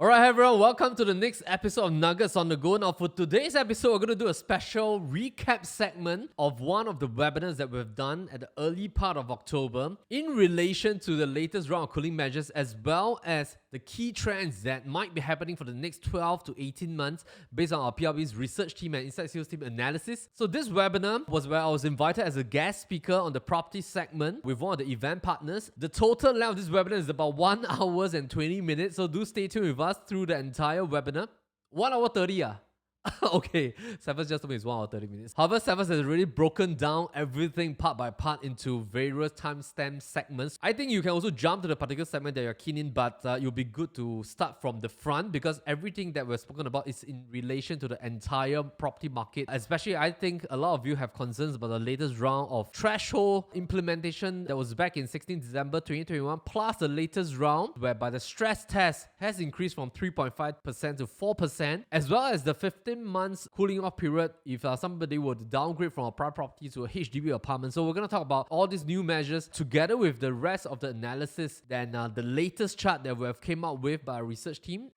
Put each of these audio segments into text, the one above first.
Alright everyone, welcome to the next episode of Nuggets on the Go. Now for today's episode, we're going to do a special recap segment of one of the webinars that we've done at the early part of October in relation to the latest round of cooling measures as well as the key trends that might be happening for the next 12 to 18 months based on our PLB's research team and inside sales team analysis. So this webinar was where I was invited as a guest speaker on the property segment with one of the event partners. The total length of this webinar is about 1 hour and 20 minutes, so do stay tuned with us through the entire webinar. 1 hour 30 okay, Severs just told me it's 1 hour 30 minutes. However, Severs has really broken down everything part by part into various timestamp segments. I think you can also jump to the particular segment that you're keen in, but it'll be good to start from the front because everything that we've spoken about is in relation to the entire property market. Especially, I think a lot of you have concerns about the latest round of threshold implementation that was back in 16 December 2021, plus the latest round whereby the stress test has increased from 3.5% to 4%, as well as the 15 months cooling off period if somebody were to downgrade from a private property to a HDB apartment. So we're going to talk about all these new measures together with the rest of the analysis than the latest chart that we have came up with by our research team.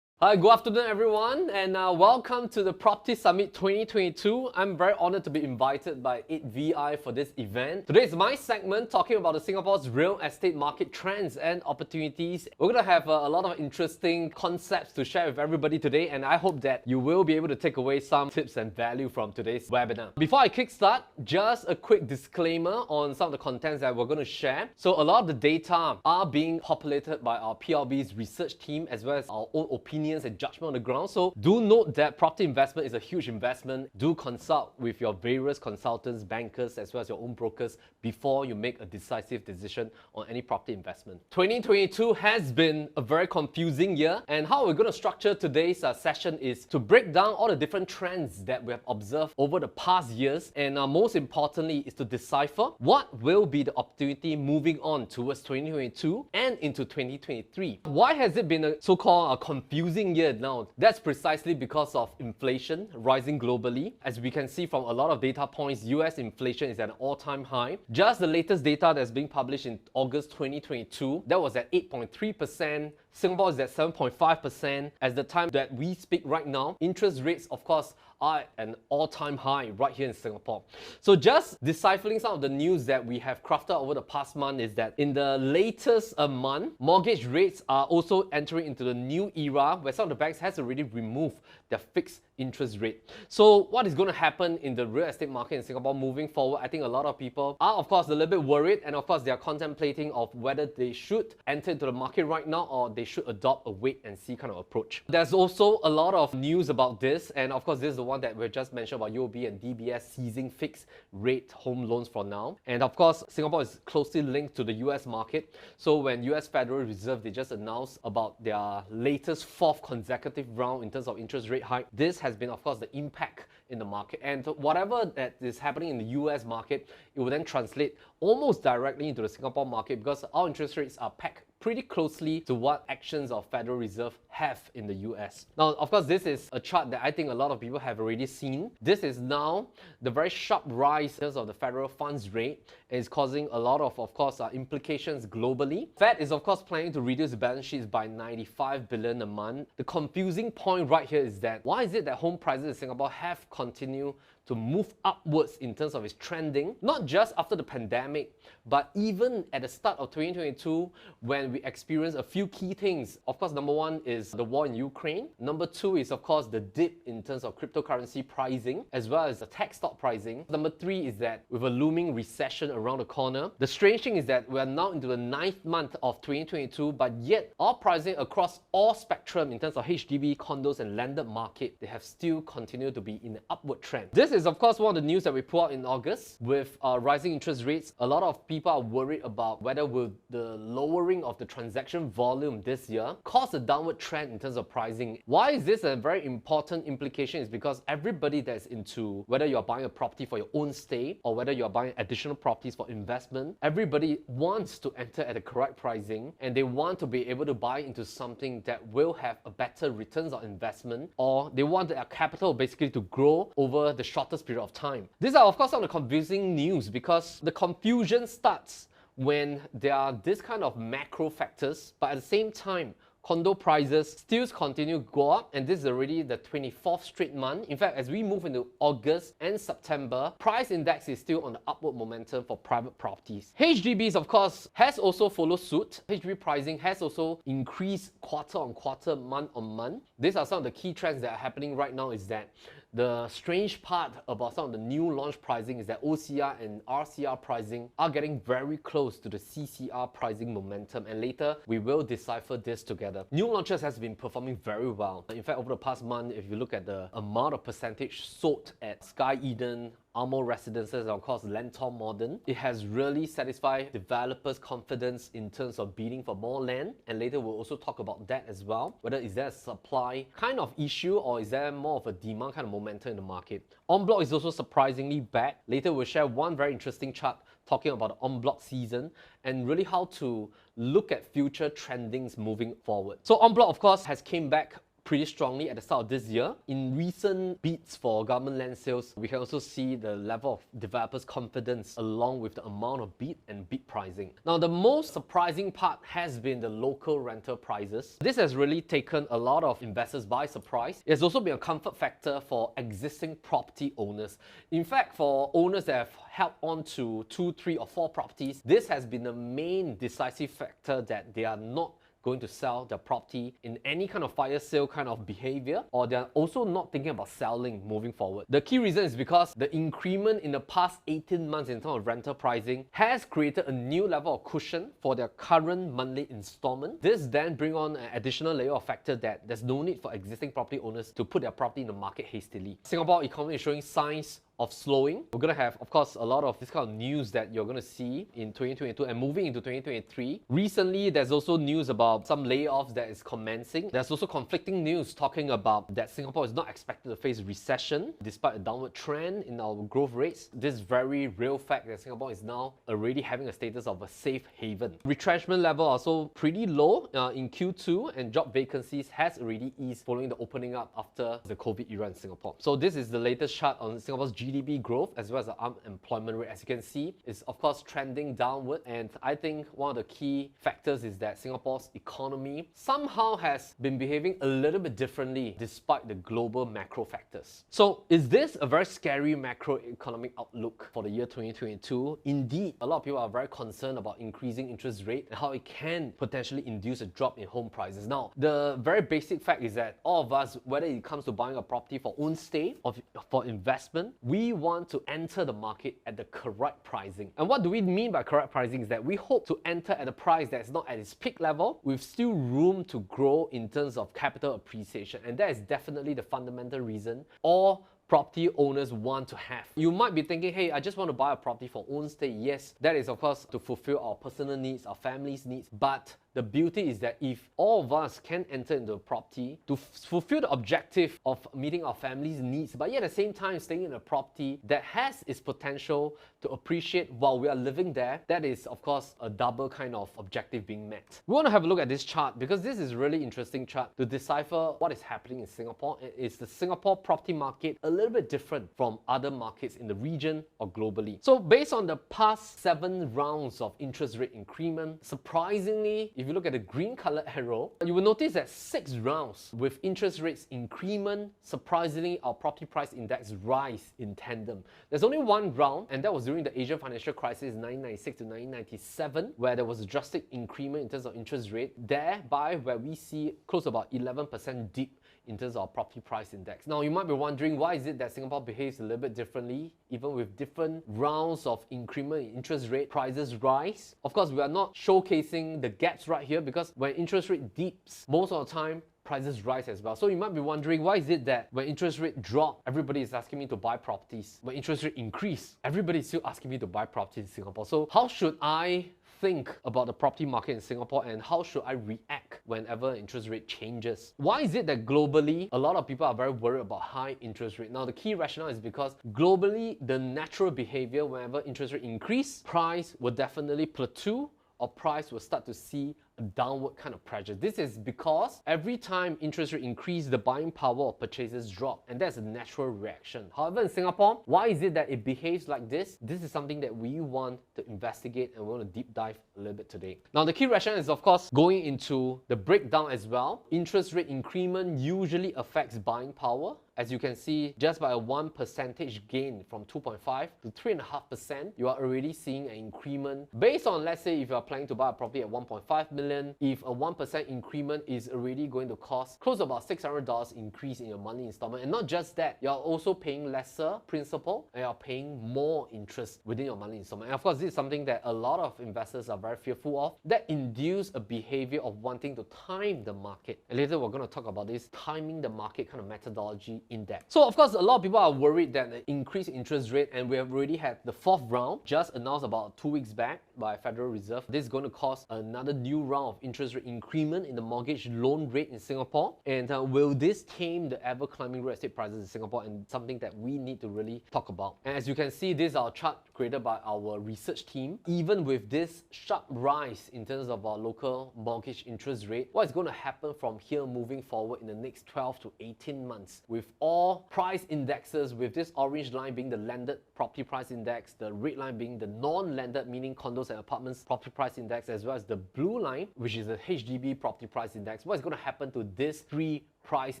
Hi, good afternoon everyone, and welcome to the Property Summit 2022. I'm very honored to be invited by 8VI for this event. Today is my segment talking about the Singapore's real estate market trends and opportunities. We're going to have a lot of interesting concepts to share with everybody today, and I hope that you will be able to take away some tips and value from today's webinar. Before I kickstart, just a quick disclaimer on some of the contents that we're going to share. So a lot of the data are being populated by our PLB's research team as well as our own opinions and judgment on the ground. So do note that property investment is a huge investment. Do consult with your various consultants, bankers, as well as your own brokers before you make a decisive decision on any property investment. 2022 has been a very confusing year, and how we're going to structure today's session is to break down all the different trends that we have observed over the past years, and most importantly is to decipher what will be the opportunity moving on towards 2022 and into 2023. Why has it been a so-called confusing year now? That's precisely because of inflation rising globally. As we can see from a lot of data points, US inflation is at an all-time high. Just the latest data that's being published in August 2022, that was at 8.3%. Singapore is at 7.5%. As the time that we speak right now, interest rates, of course, are at an all-time high right here in Singapore. So just deciphering some of the news that we have crafted over the past month is that in the latest month, mortgage rates are also entering into the new era where some of the banks has already removed their fixed interest rate. So what is going to happen in the real estate market in Singapore moving forward? I think a lot of people are of course a little bit worried, and of course they are contemplating of whether they should enter into the market right now or they should adopt a wait and see kind of approach. There's also a lot of news about this, and of course this is the one that we just mentioned about UOB and DBS seizing fixed rate home loans for now. And of course Singapore is closely linked to the US market. So when US Federal Reserve, they just announced about their latest 4th consecutive round in terms of interest rate hike, this has been of course the impact in the market, and whatever that is happening in the US market, it will then translate almost directly into the Singapore market because our interest rates are pegged pretty closely to what actions of Federal Reserve have in the US. Now, of course, this is a chart that I think a lot of people have already seen. This is now the very sharp rise in terms of the federal funds rate, and it's causing a lot of course, implications globally. Fed is, of course, planning to reduce the balance sheets by 95 billion a month. The confusing point right here is that why is it that home prices in Singapore have continued to move upwards in terms of its trending, not just after the pandemic, but even at the start of 2022 when we experienced a few key things. Of course, number one is the war in Ukraine. Number two is, of course, the dip in terms of cryptocurrency pricing, as well as the tech stock pricing. Number three is that with a looming recession around the corner. The strange thing is that we are now into the 9th month of 2022, but yet all pricing across all spectrum in terms of HDB, condos, and landed market, they have still continued to be in an upward trend. This is is of course one of the news that we put out in August. With rising interest rates, a lot of people are worried about whether will the lowering of the transaction volume this year cause a downward trend in terms of pricing. Why is this a very important implication? Is because everybody that's into whether you're buying a property for your own stay or whether you're buying additional properties for investment, everybody wants to enter at the correct pricing, and they want to be able to buy into something that will have a better returns on investment, or they want their capital basically to grow over the shortest period of time. These are of course some of the confusing news, because the confusion starts when there are this kind of macro factors, but at the same time, condo prices still continue to go up, and this is already the 24th straight month. In fact, as we move into August and September, price index is still on the upward momentum for private properties. HDBs, of course, has also followed suit. HDB pricing has also increased quarter on quarter, month on month. These are some of the key trends that are happening right now. Is that the strange part about some of the new launch pricing is that OCR and RCR pricing are getting very close to the CCR pricing momentum, and later we will decipher this together. New launches has been performing very well. In fact, over the past month, if you look at the amount of percentage sold at Sky Eden, Amo Residences, and of course Lentor Modern, it has really satisfied developers' confidence in terms of bidding for more land, and later we'll also talk about that as well. Whether is there a supply kind of issue or is there more of a demand kind of momentum in the market. En bloc is also surprisingly back. Later we'll share one very interesting chart talking about the en bloc season and really how to look at future trendings moving forward. So en bloc of course has came back pretty strongly at the start of this year. In recent bids for government land sales, we can also see the level of developers' confidence along with the amount of bid and bid pricing. Now, the most surprising part has been the local rental prices. This has really taken a lot of investors by surprise. It has also been a comfort factor for existing property owners. In fact, for owners that have held on to 2, 3 or 4 properties, this has been the main decisive factor that they are not going to sell their property in any kind of fire sale kind of behavior, or they're also not thinking about selling moving forward. The key reason is because the increment in the past 18 months in terms of rental pricing has created a new level of cushion for their current monthly installment. This then brings on an additional layer of factor that there's no need for existing property owners to put their property in the market hastily. Singapore economy is showing signs of slowing. We're going to have, of course, a lot of this kind of news that you're going to see in 2022 and moving into 2023. Recently, there's also news about some layoffs that is commencing. There's also conflicting news talking about that Singapore is not expected to face recession despite a downward trend in our growth rates. This very real fact that Singapore is now already having a status of a safe haven. Retrenchment level are also pretty low in Q2, and job vacancies has already eased following the opening up after the COVID era in Singapore. So this is the latest chart on Singapore's GDP growth as well as the unemployment rate. As you can see, it's of course trending downward, and I think one of the key factors is that Singapore's economy somehow has been behaving a little bit differently despite the global macro factors. So is this a very scary macroeconomic outlook for the year 2022? Indeed, a lot of people are very concerned about increasing interest rate and how it can potentially induce a drop in home prices. Now, the very basic fact is that all of us, whether it comes to buying a property for own stay or for investment, we want to enter the market at the correct pricing. And what do we mean by correct pricing is that we hope to enter at a price that's not at its peak level, with still room to grow in terms of capital appreciation. And that is definitely the fundamental reason all property owners want to have. You might be thinking, hey, I just want to buy a property for own stay. Yes, that is of course to fulfill our personal needs, our family's needs, but the beauty is that if all of us can enter into a property to fulfill the objective of meeting our family's needs, but yet at the same time staying in a property that has its potential to appreciate while we are living there, that is of course a double kind of objective being met. We want to have a look at this chart because this is a really interesting chart to decipher what is happening in Singapore. Is the Singapore property market a little bit different from other markets in the region or globally? So based on the past 7 rounds of interest rate increment, surprisingly, if you look at the green color arrow, you will notice that 6 rounds with interest rates increment, surprisingly our property price index rise in tandem. There's only 1 round, and that was during the Asian financial crisis 1996 to 1997, where there was a drastic increment in terms of interest rate, thereby where we see close to about 11% dip in terms of our property price index. Now you might be wondering, why is it that Singapore behaves a little bit differently even with different rounds of increment in interest rate, prices rise? Of course, we are not showcasing the gaps right here because when interest rate dips, most of the time prices rise as well. So you might be wondering, why is it that when interest rate drop, everybody is asking me to buy properties? When interest rate increase, everybody is still asking me to buy properties in Singapore. So how should I think about the property market in Singapore, and how should I react whenever interest rate changes? Why is it that globally a lot of people are very worried about high interest rate? Now the key rationale is because globally the natural behavior whenever interest rate increase, price will definitely plateau or price will start to see a downward kind of pressure. This is because every time interest rate increase, the buying power of purchases drop, and that's a natural reaction. However, in Singapore, why is it that it behaves like this? This is something that we want to investigate and we want to deep dive a little bit today. Now, the key rationale is, of course, going into the breakdown as well. Interest rate increment usually affects buying power. As you can see, just by a 1% gain from 2.5 to 3.5%, you are already seeing an increment. Based on, let's say, if you are planning to buy a property at 1.5 million, if a 1% increment is already going to cost close to about $600 increase in your monthly installment. And not just that, you're also paying lesser principal and you're paying more interest within your monthly installment. And of course, this is something that a lot of investors are very fearful of, that induce a behavior of wanting to time the market. And later, we're going to talk about this timing the market kind of methodology index. So of course, a lot of people are worried that the increased interest rate, and we have already had the fourth round just announced about 2 weeks back by Federal Reserve. This is going to cause another new round of interest rate increment in the mortgage loan rate in Singapore. And will this tame the ever climbing real estate prices in Singapore? And something that we need to really talk about. And as you can see, this is our chart created by our research team. Even with this sharp rise in terms of our local mortgage interest rate, what is going to happen from here moving forward in the next 12 to 18 months with all price indexes, with this orange line being the landed property price index, the red line being the non-landed, meaning condos and apartments property price index, as well as the blue line, which is the HDB property price index. What is going to happen to these three price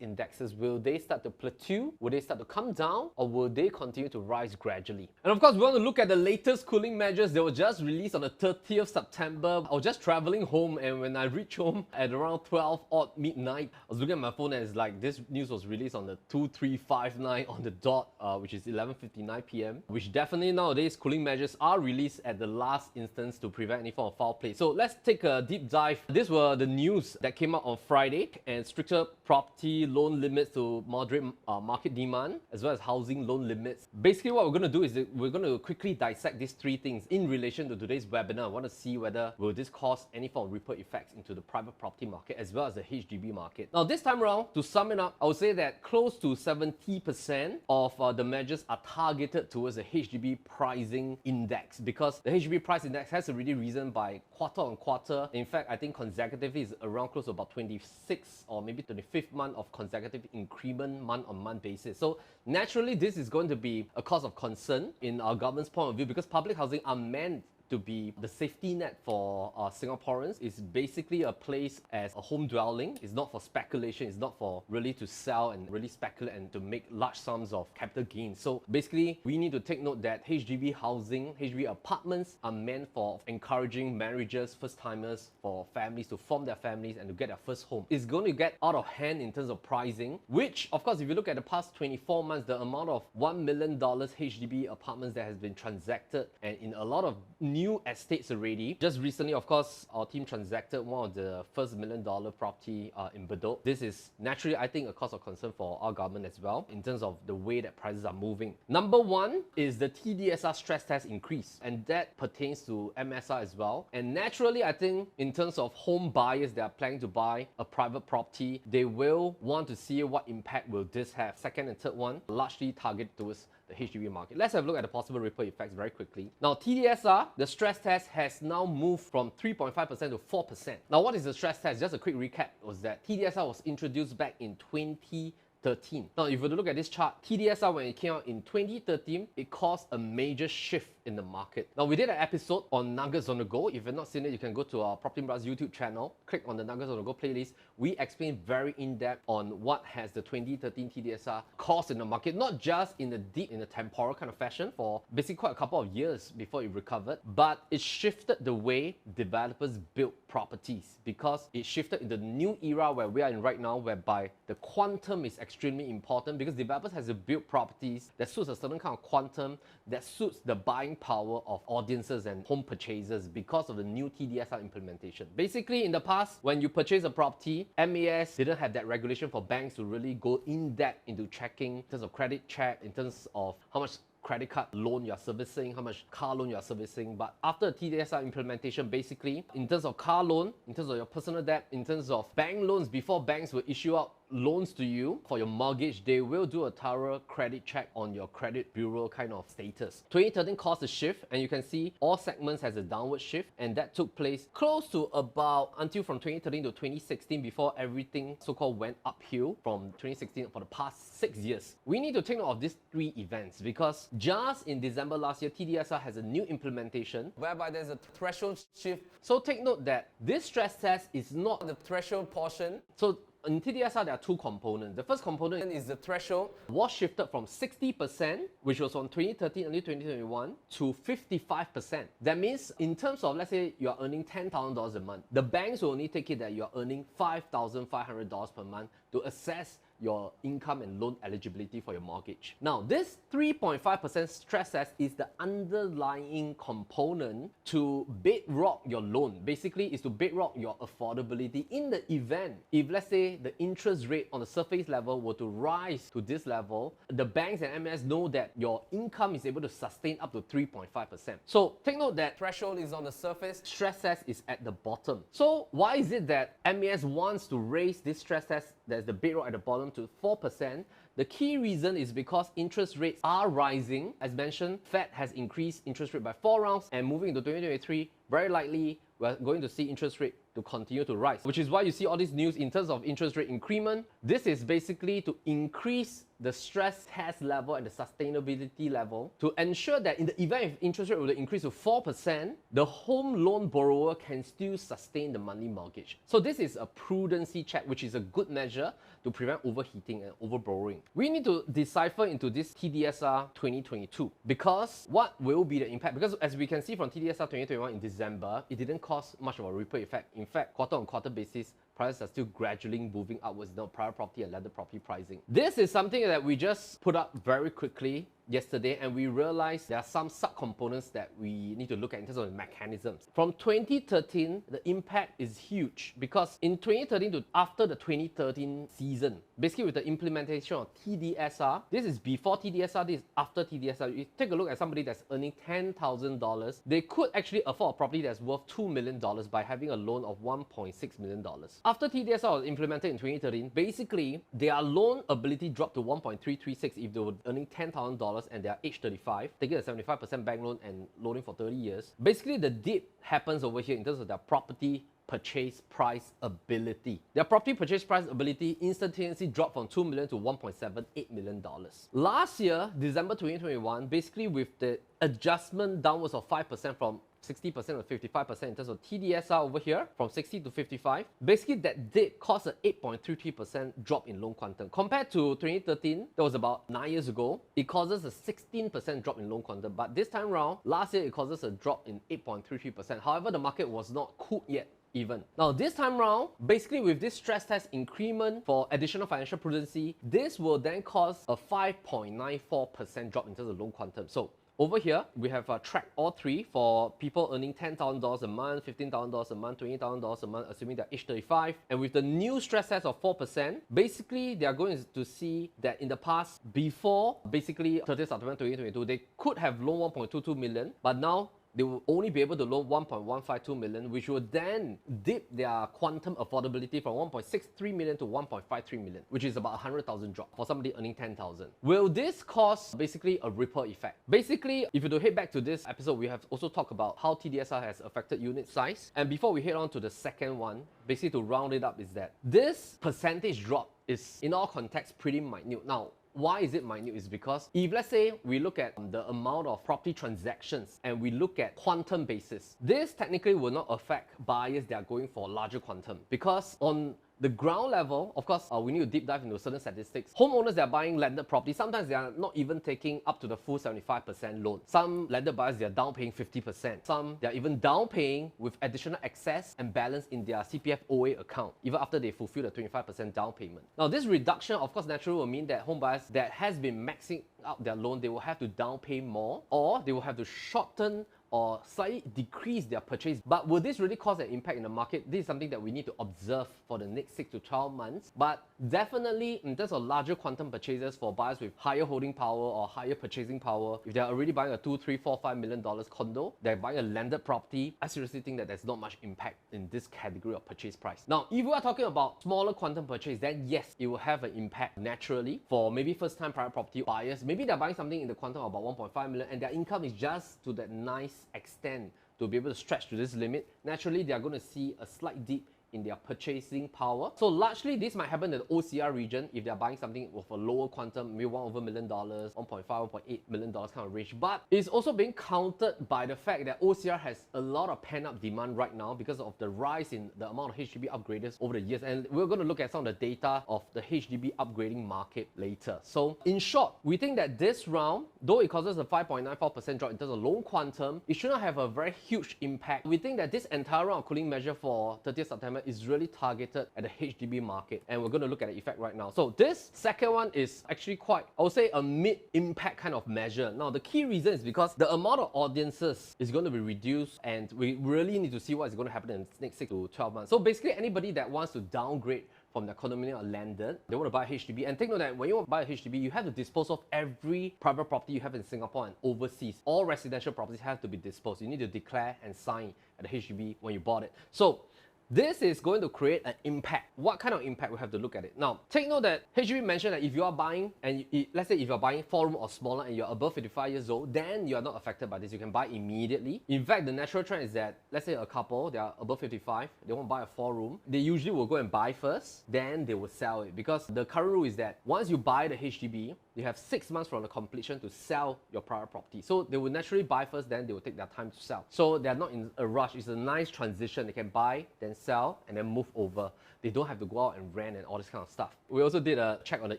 indexes? Will they start to plateau? Will they start to come down? Or will they continue to rise gradually? And of course, we want to look at the latest cooling measures that were just released on the 30th September. I was just traveling home, and when I reached home at around 12 odd midnight, I was looking at my phone and it's like this news was released on the 2359 on the dot, which is 11:59 p.m. Which definitely nowadays cooling measures are released at the last instance to prevent any form of foul play. So let's take a deep dive. These were the news that came out on Friday, and stricter property loan limits to moderate market demand, as well as housing loan limits. Basically, what we're going to do is that we're going to quickly dissect these three things in relation to today's webinar. I want to see whether will this cause any form of ripple effects into the private property market as well as the HDB market. Now, this time around, to sum it up, I would say that close to 70% of the measures are targeted towards the HDB pricing index, because the HDB price index has already risen by quarter on quarter. In fact, I think consecutively is around close to about 26 or maybe 25th month of consecutive increment month-on-month basis. So naturally, this is going to be a cause of concern in our government's point of view, because public housing are meant to be the safety net for Singaporeans. Is basically a place as a home dwelling. It's not for speculation. It's not for really to sell and really speculate and to make large sums of capital gains. So basically, we need to take note that HDB housing, HDB apartments are meant for encouraging marriages, first-timers, for families to form their families and to get their first home. It's going to get out of hand in terms of pricing, which, of course, if you look at the past 24 months, the amount of $1 million HDB apartments that has been transacted, and in a lot of new estates already. Just recently, of course, our team transacted one of the first $1 million property in Bedok. This is naturally, I think, a cause of concern for our government as well in terms of the way that prices are moving. Number one is the TDSR stress test increase, and that pertains to MSR as well. And naturally, I think in terms of home buyers that are planning to buy a private property, they will want to see what impact will this have. Second and third one, largely targeted towards the HDB market. Let's have a look at the possible ripple effects very quickly. Now, TDSR, the stress test has now moved from 3.5% to 4%. Now, what is the stress test? Just a quick recap was that TDSR was introduced back in 2013. Now, if you were to look at this chart, TDSR, when it came out in 2013, it caused a major shift in the market. Now, we did an episode on Nuggets on the Go. If you've not seen it, you can go to our Propertylimbrothers YouTube channel, click on the Nuggets on the Go playlist. We explain very in-depth on what has the 2013 TDSR caused in the market, not just in the temporal kind of fashion for basically quite a couple of years before it recovered, but it shifted the way developers built properties, because it shifted in the new era where we are in right now, whereby the quantum is extremely important, because developers have to build properties that suits a certain kind of quantum, that suits the buying buying power of audiences and home purchasers because of the new TDSR implementation. Basically, in the past, when you purchase a property, MAS didn't have that regulation for banks to really go in depth into checking in terms of credit check, in terms of how much credit card loan you're servicing, how much car loan you're servicing. But after the TDSR implementation, basically, in terms of car loan, in terms of your personal debt, in terms of bank loans, before banks will issue out loans to you for your mortgage, they will do a thorough credit check on your credit bureau kind of status. 2013 caused a shift, and you can see all segments has a downward shift, and that took place close to about until from 2013 to 2016 before everything so-called went uphill from 2016 for the past 6 years. We need to take note of these 3 events because just in December last year, TDSR has a new implementation whereby there's a threshold shift. So take note that this stress test is not the threshold portion. So in TDSR, there are 2 components. The first component is the threshold was shifted from 60%, which was from 2013 until 2021, to 55%. That means in terms of, let's say you are earning $10,000 a month, the banks will only take it that you are earning $5,500 per month to assess your income and loan eligibility for your mortgage. Now, this 3.5% stress test is the underlying component to bedrock your loan. Basically, is to bedrock your affordability in the event if, let's say, the interest rate on the surface level were to rise to this level, the banks and MAS know that your income is able to sustain up to 3.5%. So take note that threshold is on the surface, stress test is at the bottom. So why is it that MAS wants to raise this stress test, there's the bedrock at the bottom, to 4%? The key reason is because interest rates are rising. As mentioned, Fed has increased interest rate by 4 rounds, and moving into 2023, very likely we're going to see interest rate to continue to rise, which is why you see all this news in terms of interest rate increment. This is basically to increase the stress test level and the sustainability level to ensure that in the event if interest rate will increase to 4%, the home loan borrower can still sustain the monthly mortgage. So this is a prudency check, which is a good measure to prevent overheating and overborrowing. We need to decipher into this TDSR 2022 because what will be the impact? Because as we can see from TDSR 2021 in December, it didn't cause much of a ripple effect. In fact, quarter-on-quarter basis, prices are still gradually moving upwards, private property and landed property pricing. This is something that we just put up very quickly yesterday, and we realized there are some subcomponents that we need to look at in terms of the mechanisms. From 2013, the impact is huge because in 2013 to after the 2013 season, basically with the implementation of TDSR, this is before TDSR, this is after TDSR. You take a look at somebody that's earning $10,000, they could actually afford a property that's worth $2 million by having a loan of $1.6 million. After TDSR was implemented in 2013, basically their loan ability dropped to 1.336 if they were earning $10,000 and they are age 35, taking a 75% bank loan and loaning for 30 years. Basically, the dip happens over here in terms of their property purchase price ability. Their property purchase price ability instantaneously dropped from $2 million to $1.78 million. Last year, December 2021, basically with the adjustment downwards of 5% from 60% or 55% in terms of TDSR over here, from 60 to 55. Basically, that did cause an 8.33% drop in loan quantum. Compared to 2013, that was about 9 years ago, it causes a 16% drop in loan quantum. But this time around, last year, it causes a drop in 8.33%. However, the market was not cooled yet. Even. Now, this time round, basically with this stress test increment for additional financial prudency, this will then cause a 5.94% drop in terms of loan quantum. So over here, we have tracked all 3 for people earning $10,000 a month, $15,000 a month, $20,000 a month, assuming they're age 35. And with the new stress test of 4%, basically they are going to see that in the past, before basically 30th September 2022, they could have loaned 1.22 million, but now they will only be able to loan 1.152 million, which will then dip their quantum affordability from 1.63 million to 1.53 million, which is about 100,000 drop for somebody earning 10,000. Will this cause basically a ripple effect? Basically, if you do head back to this episode, we have also talked about how TDSR has affected unit size. And before we head on to the second one, basically to round it up is that this percentage drop is in all contexts pretty minute. Now, why is it minute? Is because if let's say we look at the amount of property transactions and we look at quantum basis, this technically will not affect buyers that are going for larger quantum, because on the ground level, of course, we need to deep dive into certain statistics. Homeowners that are buying landed property, sometimes they are not even taking up to the full 75% loan. Some landed buyers, they are down paying 50%. Some, they are even down paying with additional excess and balance in their CPF OA account, even after they fulfill the 25% down payment. Now, this reduction, of course, naturally will mean that home buyers that has been maxing out their loan, they will have to down pay more, or they will have to shorten or slightly decrease their purchase. But will this really cause an impact in the market? This is something that we need to observe for the next 6 to 12 months. But definitely, in terms of larger quantum purchases for buyers with higher holding power or higher purchasing power, if they're already buying a $2, $3, $4, $5 million condo, they're buying a landed property, I seriously think that there's not much impact in this category of purchase price. Now, if we are talking about smaller quantum purchase, then yes, it will have an impact naturally for maybe first-time private property buyers. Maybe they're buying something in the quantum of about 1.5 million and their income is just to that nice extent to be able to stretch to this limit. Naturally, they are going to see a slight dip in their purchasing power. So largely, this might happen in the OCR region if they're buying something with a lower quantum, maybe $1 million, $1.5, $1.8 million kind of range. But it's also being countered by the fact that OCR has a lot of pent-up demand right now because of the rise in the amount of HDB upgraders over the years. And we're going to look at some of the data of the HDB upgrading market later. So in short, we think that this round, though it causes a 5.94% drop in terms of loan quantum, it should not have a very huge impact. We think that this entire round of cooling measure for 30th September is really targeted at the HDB market, and we're going to look at the effect right now. So this second one is actually quite, I would say, a mid-impact kind of measure. Now, the key reason is because the amount of audiences is going to be reduced, and we really need to see what is going to happen in the next 6 to 12 months. So basically, anybody that wants to downgrade from their condominium or landed, they want to buy a HDB. And take note that when you want to buy a HDB, you have to dispose of every private property you have in Singapore and overseas. All residential properties have to be disposed. You need to declare and sign at the HDB when you bought it. So this is going to create an impact. What kind of impact? We have to look at it. Now, take note that HDB mentioned that if you are buying, and let's say if you're buying 4 room or smaller and you're above 55 years old, then you are not affected by this. You can buy immediately. In fact, the natural trend is that, let's say a couple, they are above 55, they want to buy a 4 room, they usually will go and buy first, then they will sell it. Because the current rule is that once you buy the HDB, you have 6 months from the completion to sell your private property. So they will naturally buy first, then they will take their time to sell. So they're not in a rush. It's a nice transition. They can buy, then sell, and then move over. They don't have to go out and rent and all this kind of stuff. We also did a check on the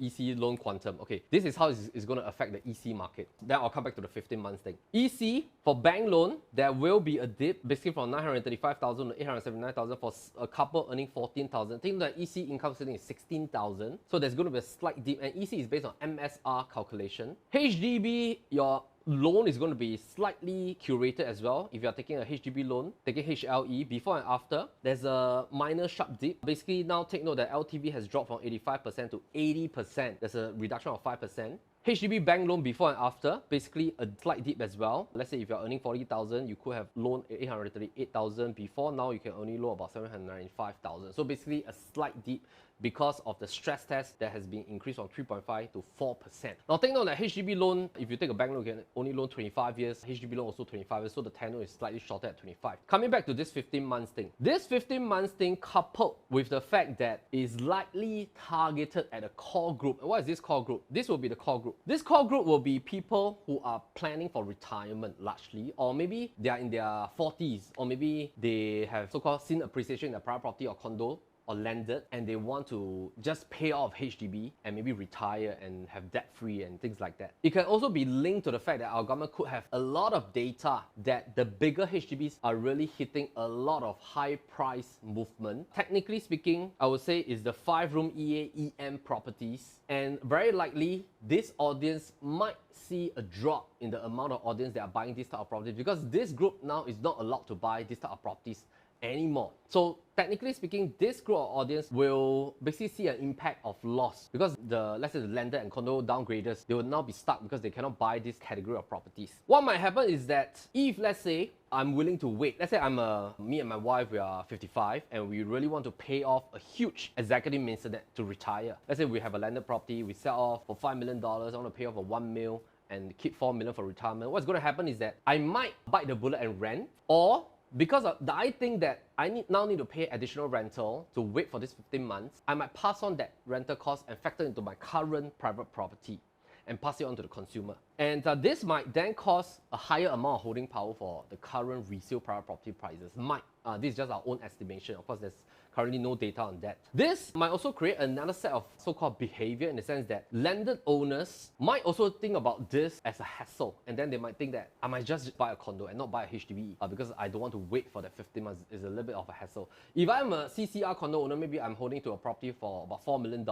EC loan quantum. Okay, this is how it's going to affect the EC market. Then I'll come back to the 15 months thing. EC, for bank loan, there will be a dip, basically from 935,000 to 879,000 for a couple earning 14,000. Think that EC income ceiling is 16,000. So there's going to be a slight dip, and EC is based on MSR calculation. HDB, your loan is going to be slightly curated as well. If you're taking a HDB loan, taking HLE, before and after, there's a minor sharp dip. Basically, now take note that LTV has dropped from 85% to 80%. There's a reduction of 5%. HDB bank loan before and after, basically a slight dip as well. Let's say if you're earning 40,000, you could have loaned 838,000 before. Now you can only loan about 795,000. So basically a slight dip because of the stress test that has been increased from 3.5 to 4%. Now take note that HDB loan, if you take a bank loan, you can only loan 25 years. HDB loan also 25 years, so the tenure is slightly shorter at 25. Coming back to this 15 months thing. This 15 months thing coupled with the fact that it's likely targeted at a core group. What is this core group? This will be the core group. This core group will be people who are planning for retirement largely, or maybe they are in their 40s, or maybe they have so-called seen appreciation in their private property or condo, or landed, and they want to just pay off HDB and maybe retire and have debt-free and things like that. It can also be linked to the fact that our government could have a lot of data that the bigger HDBs are really hitting a lot of high price movement. Technically speaking, I would say is the 5-room EA, EM properties, and very likely this audience might see a drop in the amount of audience that are buying this type of properties, because this group now is not allowed to buy this type of properties anymore. So technically speaking, this group of audience will basically see an impact of loss, because let's say the landed and condo downgraders, they will now be stuck because they cannot buy this category of properties. What might happen is that if, let's say, I'm willing to wait, let's say me and my wife, we are 55 and we really want to pay off a huge executive maintenance to retire. Let's say we have a landed property, we sell off for $5 million, I want to pay off for $1 million and keep $4 million for retirement. What's going to happen is that I might bite the bullet and rent, or because I think that I now need to pay additional rental to wait for this 15 months, I might pass on that rental cost and factor into my current private property. and pass it on to the consumer. And this might then cause a higher amount of holding power for the current resale private property prices. This is just our own estimation. Of course, there's currently no data on that. This might also create another set of so-called behavior, in the sense that landed owners might also think about this as a hassle, and then they might think that I might just buy a condo and not buy a HDB because I don't want to wait for that 15 months. It's a little bit of a hassle. If I'm a CCR condo owner, maybe I'm holding to a property for about $4 million,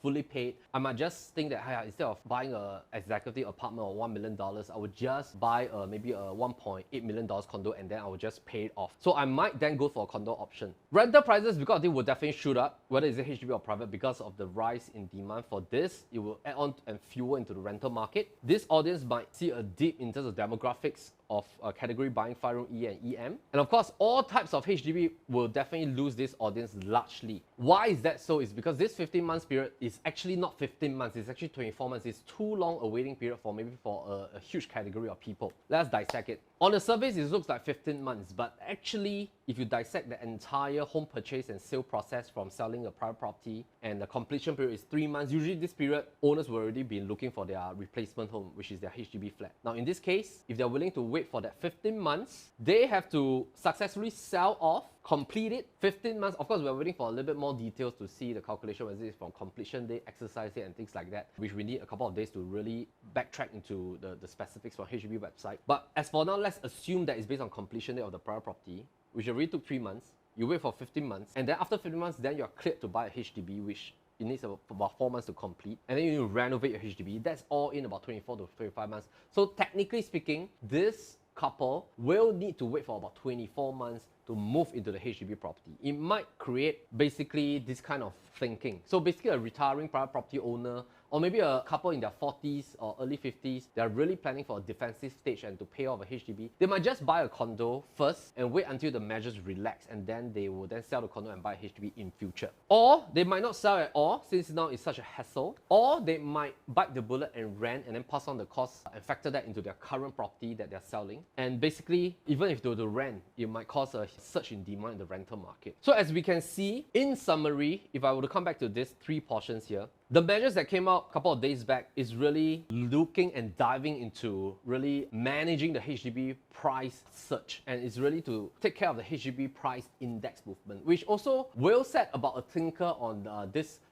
fully paid, I might just think that, hey, instead of buying an executive apartment of $1 million, I would just buy maybe a $1.8 million condo, and then I would just pay it off. So I might then go for a condo option. Rental prices, because they will definitely shoot up, whether it's a HDB or private, because of the rise in demand for this. It will add on and fuel into the rental market. This audience might see a dip in terms of demographics of category buying 5-room E and EM. And of course, all types of HDB will definitely lose this audience largely. Why is that so? It's because this 15 months period is actually not 15 months, it's actually 24 months. It's too long a waiting period for maybe for a huge category of people. Let's dissect it. On the surface, it looks like 15 months, but actually, if you dissect the entire home purchase and sale process from selling a private property, and the completion period is 3 months, usually this period, owners will already be looking for their replacement home, which is their HDB flat. Now, in this case, if they're willing to wait for that 15 months, they have to successfully sell off, complete it, 15 months. Of course, we're waiting for a little bit more details to see the calculation, whether it's from completion date, exercise date, and things like that, which we need a couple of days to really backtrack into the specifics from HDB website. But as for now, let's assume that it's based on completion date of the private property, which already took 3 months. You wait for 15 months, and then after 15 months, then you're cleared to buy a HDB, which it needs about 4 months to complete, and then you need to renovate your HDB. That's all in about 24 to 25 months. So technically speaking, this couple will need to wait for about 24 months to move into the HDB property. It might create basically this kind of thinking. So basically a retiring private property owner, or maybe a couple in their 40s or early 50s, they're really planning for a defensive stage and to pay off a HDB. They might just buy a condo first and wait until the measures relax, and then they will then sell the condo and buy a HDB in future. Or they might not sell at all, since now it's such a hassle. Or they might bite the bullet and rent, and then pass on the costs and factor that into their current property that they're selling. And basically, even if they were to rent, it might cause a surge in demand in the rental market. So as we can see, in summary, if I were to come back to these 3 portions here, the measures that came out a couple of days back is really looking and diving into really managing the HDB price surge, and it's really to take care of the HDB price index movement, which also will set about a thinker on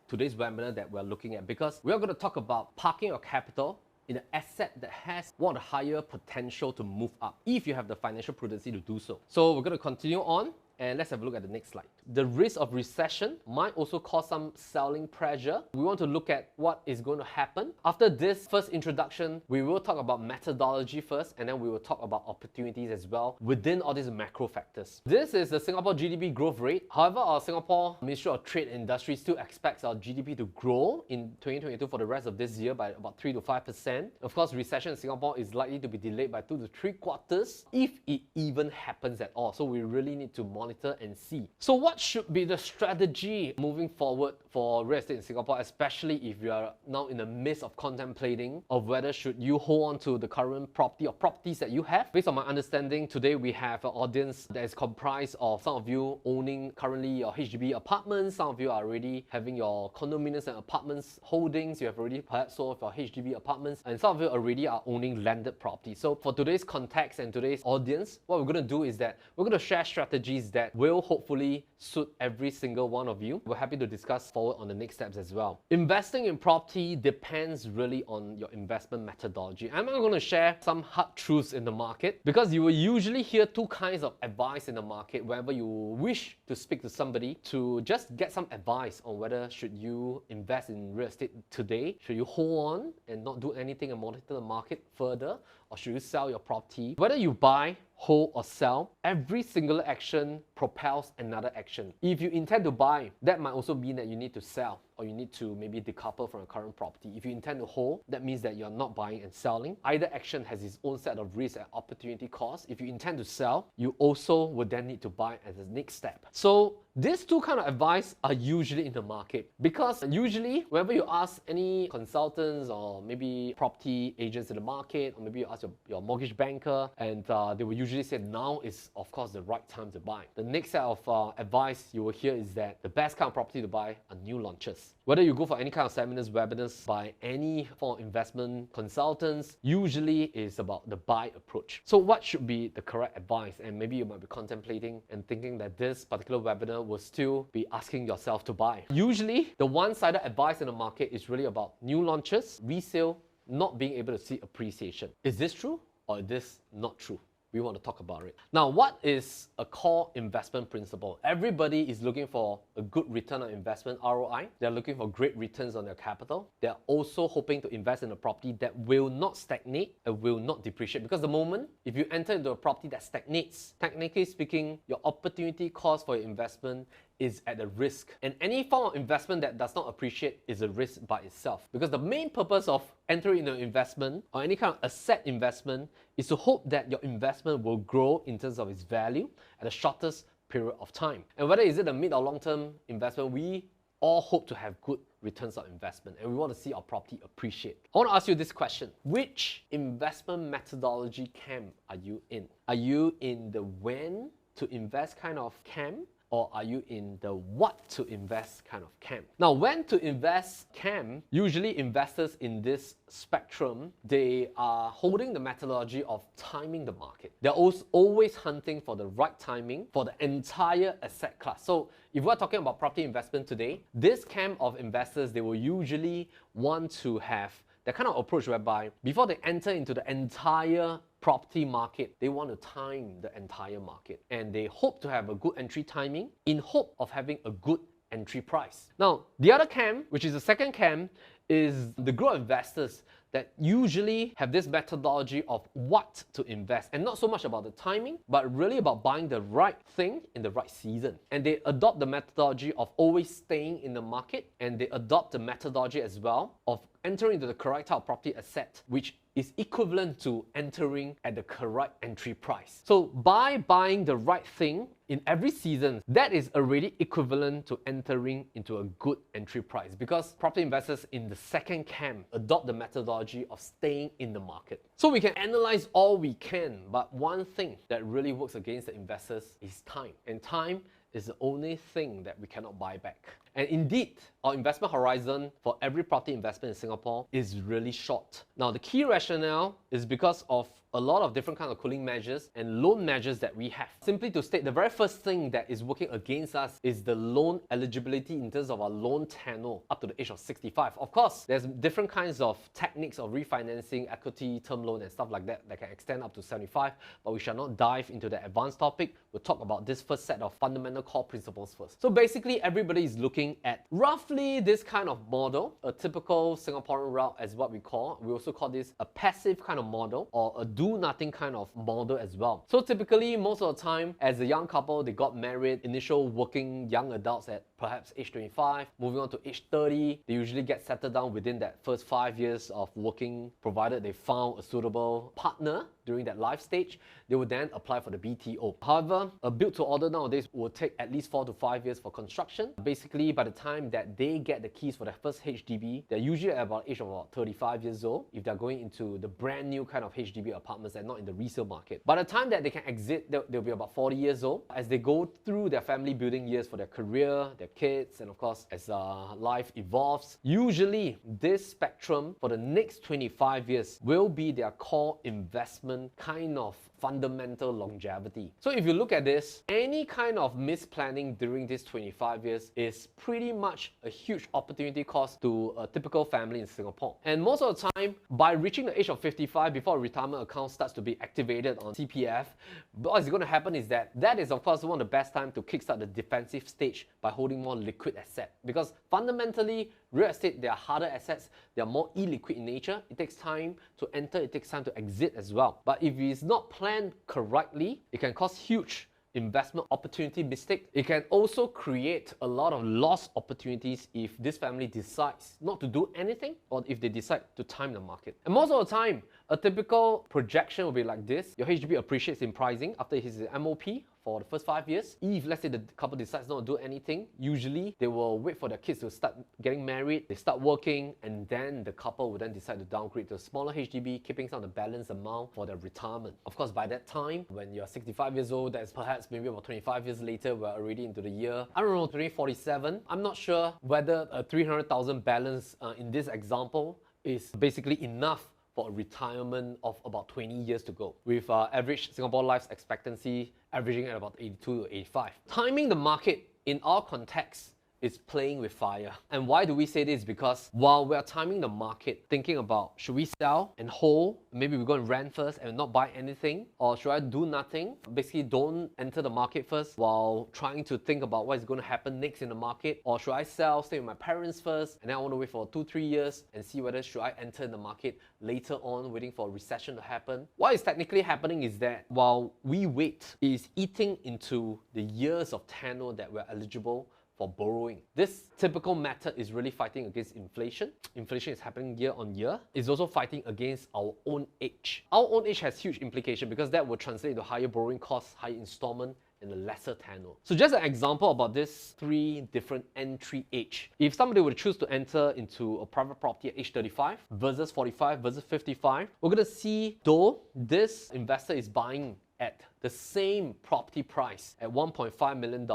today's webinar that we're looking at, because we're going to talk about parking your capital in an asset that has one of the higher potential to move up if you have the financial prudency to do so. So we're going to continue on, and let's have a look at the next slide. The risk of recession might also cause some selling pressure. We want to look at what is going to happen. After this first introduction, we will talk about methodology first, and then we will talk about opportunities as well within all these macro factors. This is the Singapore GDP growth rate. However, our Singapore Ministry of Trade and Industry still expects our GDP to grow in 2022 for the rest of this year by about 3 to 5%. Of course, recession in Singapore is likely to be delayed by 2 to 3 quarters, if it even happens at all. So we really need to monitor and see. So what should be the strategy moving forward for real estate in Singapore, especially if you are now in the midst of contemplating of whether should you hold on to the current property or properties that you have? Based on my understanding, today we have an audience that is comprised of some of you owning currently your HDB apartments, some of you are already having your condominiums and apartments holdings, you have already perhaps sold your HDB apartments, and some of you already are owning landed property. So for today's context and today's audience, what we're going to do is that we're going to share strategies that will hopefully suit every single one of you. We're happy to discuss forward on the next steps as well. Investing in property depends really on your investment methodology. I'm not going to share some hard truths in the market, because you will usually hear 2 kinds of advice in the market whenever you wish to speak to somebody to just get some advice on whether should you invest in real estate today, should you hold on and not do anything and monitor the market further, or should you sell your property. Whether you buy, hold or sell, every single action propels another action. If you intend to buy, that might also mean that you need to sell, or you need to maybe decouple from your current property. If you intend to hold, that means that you're not buying and selling. Either action has its own set of risk and opportunity costs. If you intend to sell, you also would then need to buy as the next step. So these 2 kind of advice are usually in the market, because usually whenever you ask any consultants or maybe property agents in the market, or maybe you ask your mortgage banker, and they will usually say now is of course the right time to buy. The next set of advice you will hear is that the best kind of property to buy are new launches. seminars. Whether you go for any kind of seminars, webinars by any form of investment consultants, usually is about the buy approach. So what should be the correct advice? And maybe you might be contemplating and thinking that this particular webinar will still be asking yourself to buy. Usually, the one-sided advice in the market is really about new launches, resale, not being able to see appreciation. Is this true or is this not true? We want to talk about it. Now, what is a core investment principle? Everybody is looking for a good return on investment, ROI. They're looking for great returns on their capital. They're also hoping to invest in a property that will not stagnate and will not depreciate. Because the moment, if you enter into a property that stagnates, technically speaking, your opportunity cost for your investment is at a risk. And any form of investment that does not appreciate is a risk by itself. Because the main purpose of entering into an investment or any kind of asset investment is to hope that your investment will grow in terms of its value at the shortest period of time. And whether is it a mid or long-term investment, we all hope to have good returns on investment and we want to see our property appreciate. I want to ask you this question. Which investment methodology camp are you in? Are you in the when to invest kind of camp? Or are you in the what to invest kind of camp? Now, when to invest camp, usually investors in this spectrum, they are holding the methodology of timing the market. They're always hunting for the right timing for the entire asset class. So if we're talking about property investment today, this camp of investors, they will usually want to have that kind of approach whereby before they enter into the entire property market, they want to time the entire market. And they hope to have a good entry timing in hope of having a good entry price. Now, the other camp, which is the second camp, is the group of investors that usually have this methodology of what to invest and not so much about the timing, but really about buying the right thing in the right season. And they adopt the methodology of always staying in the market, and they adopt the methodology as well of entering into the correct type of property asset, which is equivalent to entering at the correct entry price. So by buying the right thing in every season, that is already equivalent to entering into a good entry price, because property investors in the second camp adopt the methodology of staying in the market. So we can analyze all we can, but one thing that really works against the investors is time. And time is the only thing that we cannot buy back. And indeed, our investment horizon for every property investment in Singapore is really short. Now, the key rationale is because of a lot of different kinds of cooling measures and loan measures that we have. Simply to state, the very first thing that is working against us is the loan eligibility in terms of our loan tenure up to the age of 65. Of course, there's different kinds of techniques of refinancing, equity, term loan and stuff like that that can extend up to 75, but we shall not dive into the advanced topic. We'll talk about this first set of fundamental core principles first. So basically, everybody is looking at roughly this kind of model, a typical Singaporean route as what we call. We also call this a passive kind of model or a do-nothing kind of model as well. So typically, most of the time, as a young couple, they got married, initial working young adults at perhaps age 25, moving on to age 30, they usually get settled down within that first 5 years of working, provided they found a suitable partner during that life stage. They will then apply for the BTO. However, a build-to-order nowadays will take at least 4 to 5 years for construction. Basically, by the time that they get the keys for their first HDB, they're usually at about age of about 35 years old if they're going into the brand new kind of HDB apartments and not in the resale market. By the time that they can exit, they'll be about 40 years old. As they go through their family building years for their career, their kids, and of course, as life evolves, usually this spectrum for the next 25 years will be their core investment kind of fundamental longevity. So if you look at this, any kind of misplanning during these 25 years is pretty much a huge opportunity cost to a typical family in Singapore. And most of the time, by reaching the age of 55 before a retirement account starts to be activated on CPF, what is going to happen is that is of course one of the best time to kickstart the defensive stage by holding more liquid asset. Because fundamentally, real estate, they are harder assets, they are more illiquid in nature. It takes time to enter, it takes time to exit as well. But if it is not planned correctly, it can cause huge investment opportunity mistake. It can also create a lot of lost opportunities if this family decides not to do anything or if they decide to time the market. And most of the time, a typical projection will be like this. Your HDB appreciates in pricing after it hits the MOP for the first 5 years. If let's say the couple decides not to do anything, usually they will wait for their kids to start getting married, they start working, and then the couple will then decide to downgrade to a smaller HDB, keeping some of the balance amount for their retirement. Of course, by that time, when you're 65 years old, that's perhaps maybe about 25 years later, we're already into the year, I don't know, 2047. I'm not sure whether a 300,000 balance in this example is basically enough for a retirement of about 20 years to go, with average Singapore life expectancy averaging at about 82 to 85. Timing the market in our context is playing with fire. And why do we say this? Because while we're timing the market, thinking about should we sell and hold, maybe we go and rent first and not buy anything, or should I do nothing, basically don't enter the market first while trying to think about what is going to happen next in the market, or should I sell, stay with my parents first, and then I want to wait for 2-3 years and see whether should I enter in the market later on, waiting for a recession to happen. What is technically happening is that while we wait, it is eating into the years of tenure that we're eligible for borrowing. This typical method is really fighting against inflation. Inflation is happening year on year. It's also fighting against our own age. Our own age has huge implication because that will translate into higher borrowing costs, higher installment, and a lesser tenure. So just an example about this 3 different entry age. If somebody would choose to enter into a private property at age 35 versus 45 versus 55, we're going to see though this investor is buying at the same property price at $1.5 million,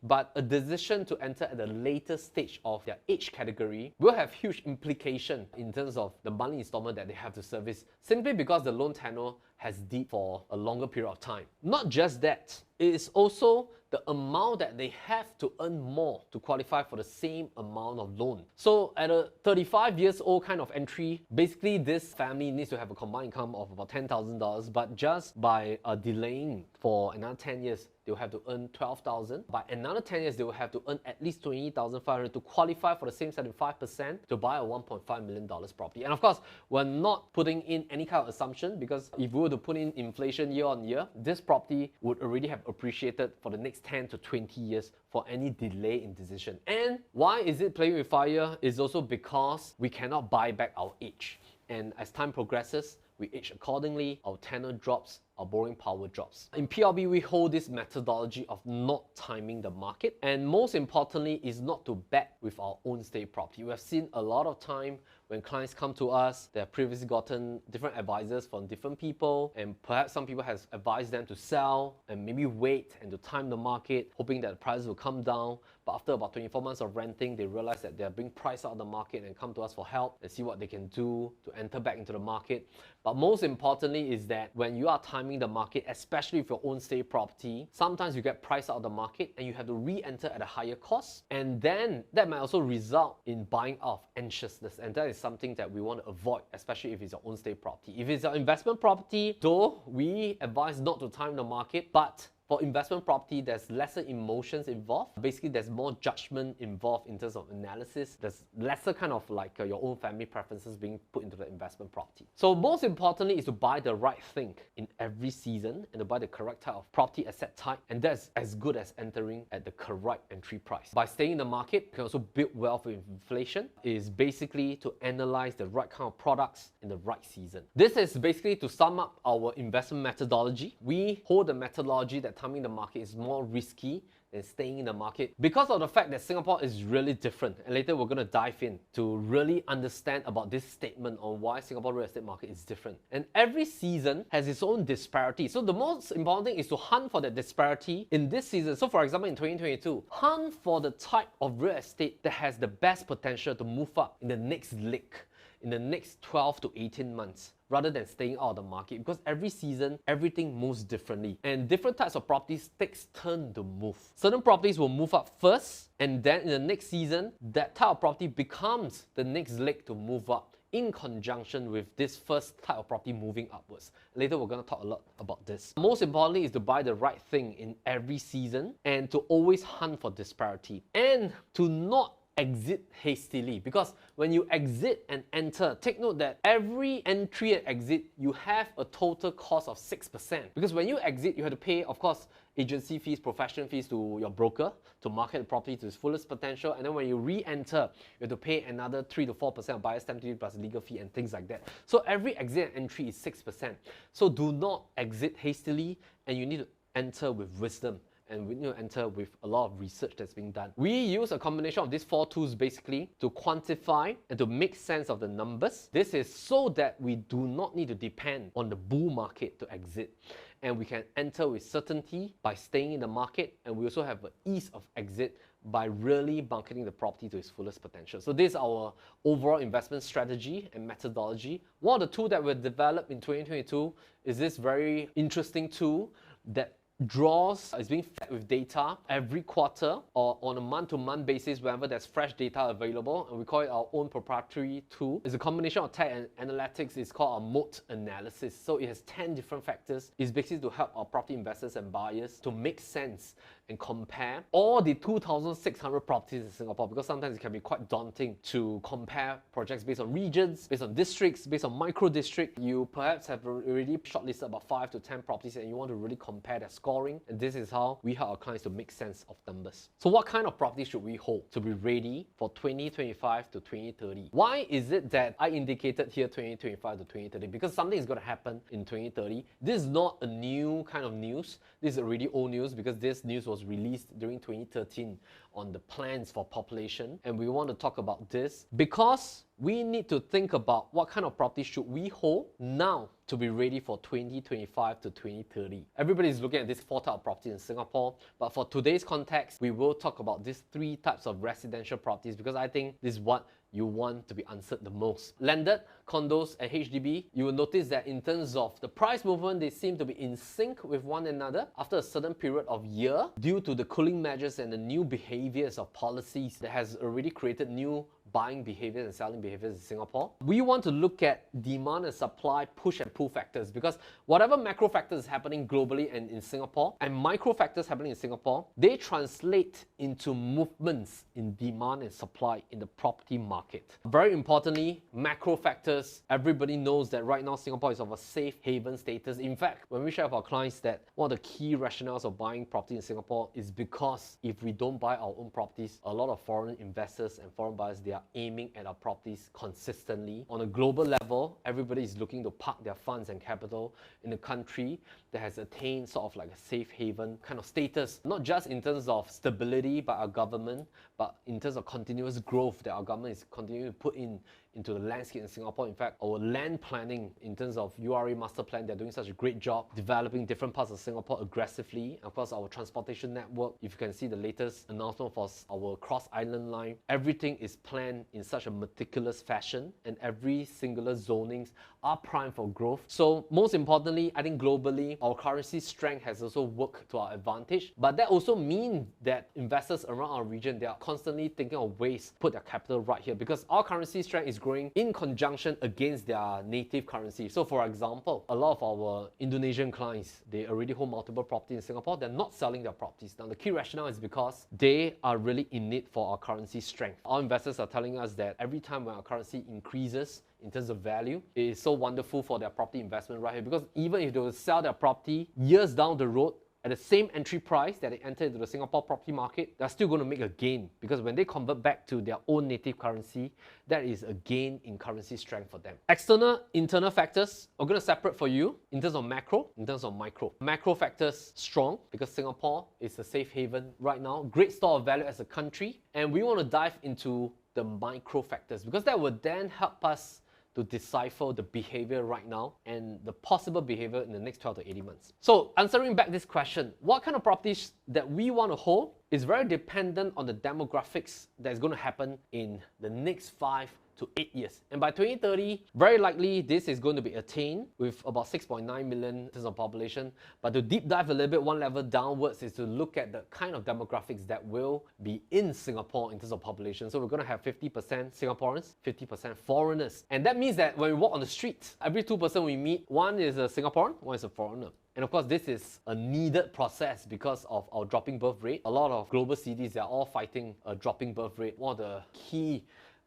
but a decision to enter at a later stage of their age category will have huge implication in terms of the monthly installment that they have to service, simply because the loan tenure has dipped for a longer period of time. Not just that, it is also the amount that they have to earn more to qualify for the same amount of loan. So at a 35 years old kind of entry, basically this family needs to have a combined income of about $10,000, but just by delaying for another 10 years, they will have to earn $12,000. By another 10 years, they will have to earn at least $20,500 to qualify for the same 75% to buy a $1.5 million property. And of course, we're not putting in any kind of assumption, because if we were to put in inflation year on year, this property would already have appreciated for the next 10 to 20 years for any delay in decision. And why is it playing with fire? Is also because we cannot buy back our age. And as time progresses, we age accordingly, our tenure drops, our borrowing power drops. In PLB, we hold this methodology of not timing the market, and most importantly is not to bet with our own state property. We have seen a lot of time when clients come to us, they have previously gotten different advisors from different people, and perhaps some people have advised them to sell and maybe wait and to time the market, hoping that the prices will come down. But after about 24 months of renting, they realize that they're being priced out of the market and come to us for help and see what they can do to enter back into the market. But most importantly is that when you are timing the market, especially with your own state property, sometimes you get priced out of the market and you have to re-enter at a higher cost. And then that might also result in buying out anxiousness. And that is something that we want to avoid, especially if it's your own state property. If it's your investment property, though, we advise not to time the market, but for investment property, there's lesser emotions involved. Basically, there's more judgment involved in terms of analysis. There's lesser kind of like your own family preferences being put into the investment property. So most importantly is to buy the right thing in every season and to buy the correct type of property asset type. And that's as good as entering at the correct entry price. By staying in the market, you can also build wealth with inflation. It is basically to analyze the right kind of products in the right season. This is basically to sum up our investment methodology. We hold the methodology that timing the market is more risky than staying in the market because of the fact that Singapore is really different. And later we're going to dive in to really understand about this statement on why Singapore real estate market is different. And every season has its own disparity. So the most important thing is to hunt for that disparity in this season. So for example, in 2022, hunt for the type of real estate that has the best potential to move up in the next leg, in the next 12 to 18 months, rather than staying out of the market, because every season, everything moves differently. And different types of properties takes turn to move. Certain properties will move up first, and then in the next season, that type of property becomes the next leg to move up in conjunction with this first type of property moving upwards. Later, we're going to talk a lot about this. Most importantly is to buy the right thing in every season and to always hunt for disparity and to not exit hastily, because when you exit and enter, take note that every entry and exit you have a total cost of 6%, because when you exit you have to pay, of course, agency fees, professional fees to your broker to market the property to its fullest potential, and then when you re-enter you have to pay another 3 to 4% of buyer's stamp duty plus legal fee and things like that. So every exit and entry is 6%. So do not exit hastily, and you need to enter with wisdom, and we need to enter with a lot of research that's being done. We use a combination of these 4 tools basically to quantify and to make sense of the numbers. This is so that we do not need to depend on the bull market to exit, and we can enter with certainty by staying in the market, and we also have an ease of exit by really marketing the property to its fullest potential. So this is our overall investment strategy and methodology. One of the tools that we developed in 2022 is this very interesting tool that is being fed with data every quarter or on a month-to-month basis whenever there's fresh data available, and we call it our own proprietary tool. It's a combination of tech and analytics. It's called our MOAT analysis. So it has 10 different factors. It's basically to help our property investors and buyers to make sense and compare all the 2,600 properties in Singapore, because sometimes it can be quite daunting to compare projects based on regions, based on districts, based on micro district. You perhaps have already shortlisted about 5 to 10 properties and you want to really compare their scoring, and this is how we help our clients to make sense of numbers. So what kind of properties should we hold to be ready for 2025 to 2030? Why is it that I indicated here 2025 to 2030? Because something is going to happen in 2030. This is not a new kind of news. This is already old news, because this news was released during 2013 on the plans for population, and we want to talk about this because we need to think about what kind of property should we hold now to be ready for 2025 to 2030. Everybody is looking at these 4 types of properties in Singapore, but for today's context, we will talk about these 3 types of residential properties, because I think this is what you want to be answered the most. Landed, condos, and HDB, you will notice that in terms of the price movement, they seem to be in sync with one another after a certain period of year due to the cooling measures and the new behaviors of policies that has already created new buying behaviors and selling behaviors in Singapore. We want to look at demand and supply push and pull factors, because whatever macro factors is happening globally and in Singapore, and micro factors happening in Singapore, they translate into movements in demand and supply in the property market. Very importantly, macro factors, everybody knows that right now Singapore is of a safe haven status. In fact, when we share with our clients that one of the key rationales of buying property in Singapore is because if we don't buy our own properties, a lot of foreign investors and foreign buyers, they are aiming at our properties consistently. On a global level, everybody is looking to park their funds and capital in a country that has attained sort of like a safe haven kind of status, not just in terms of stability by our government, but in terms of continuous growth that our government is continuing to put into the landscape in Singapore. In fact, our land planning in terms of URA master plan, they're doing such a great job developing different parts of Singapore aggressively. Of course, our transportation network, if you can see the latest announcement for our cross-island line, everything is planned in such a meticulous fashion, and every singular zonings are primed for growth. So most importantly, I think globally, our currency strength has also worked to our advantage, but that also means that investors around our region, they are constantly thinking of ways to put their capital right here, because our currency strength is growing in conjunction against their native currency. So for example, a lot of our Indonesian clients, they already hold multiple properties in Singapore. They're not selling their properties. Now the key rationale is because they are really in need for our currency strength. Our investors are telling us that every time when our currency increases in terms of value, it is so wonderful for their property investment right here, because even if they will sell their property years down the road at the same entry price that they enter into the Singapore property market, they're still going to make a gain, because when they convert back to their own native currency, that is a gain in currency strength for them. External, internal factors, I'm going to separate for you in terms of macro, in terms of micro. Macro factors, strong, because Singapore is a safe haven right now, great store of value as a country, and we want to dive into the micro factors, because that would then help us to decipher the behavior right now and the possible behavior in the next 12 to 18 months. So answering back this question, what kind of properties that we want to hold is very dependent on the demographics that is going to happen in the next 5 to 8 years. And by 2030, very likely this is going to be attained with about 6.9 million in terms of population. But to deep dive a little bit, one level downwards, is to look at the kind of demographics that will be in Singapore in terms of population. So we're going to have 50% Singaporeans, 50% foreigners. And that means that when we walk on the street, every 2 person we meet, one is a Singaporean, one is a foreigner. And of course, this is a needed process because of our dropping birth rate. A lot of global cities, they're all fighting a dropping birth rate. One of the key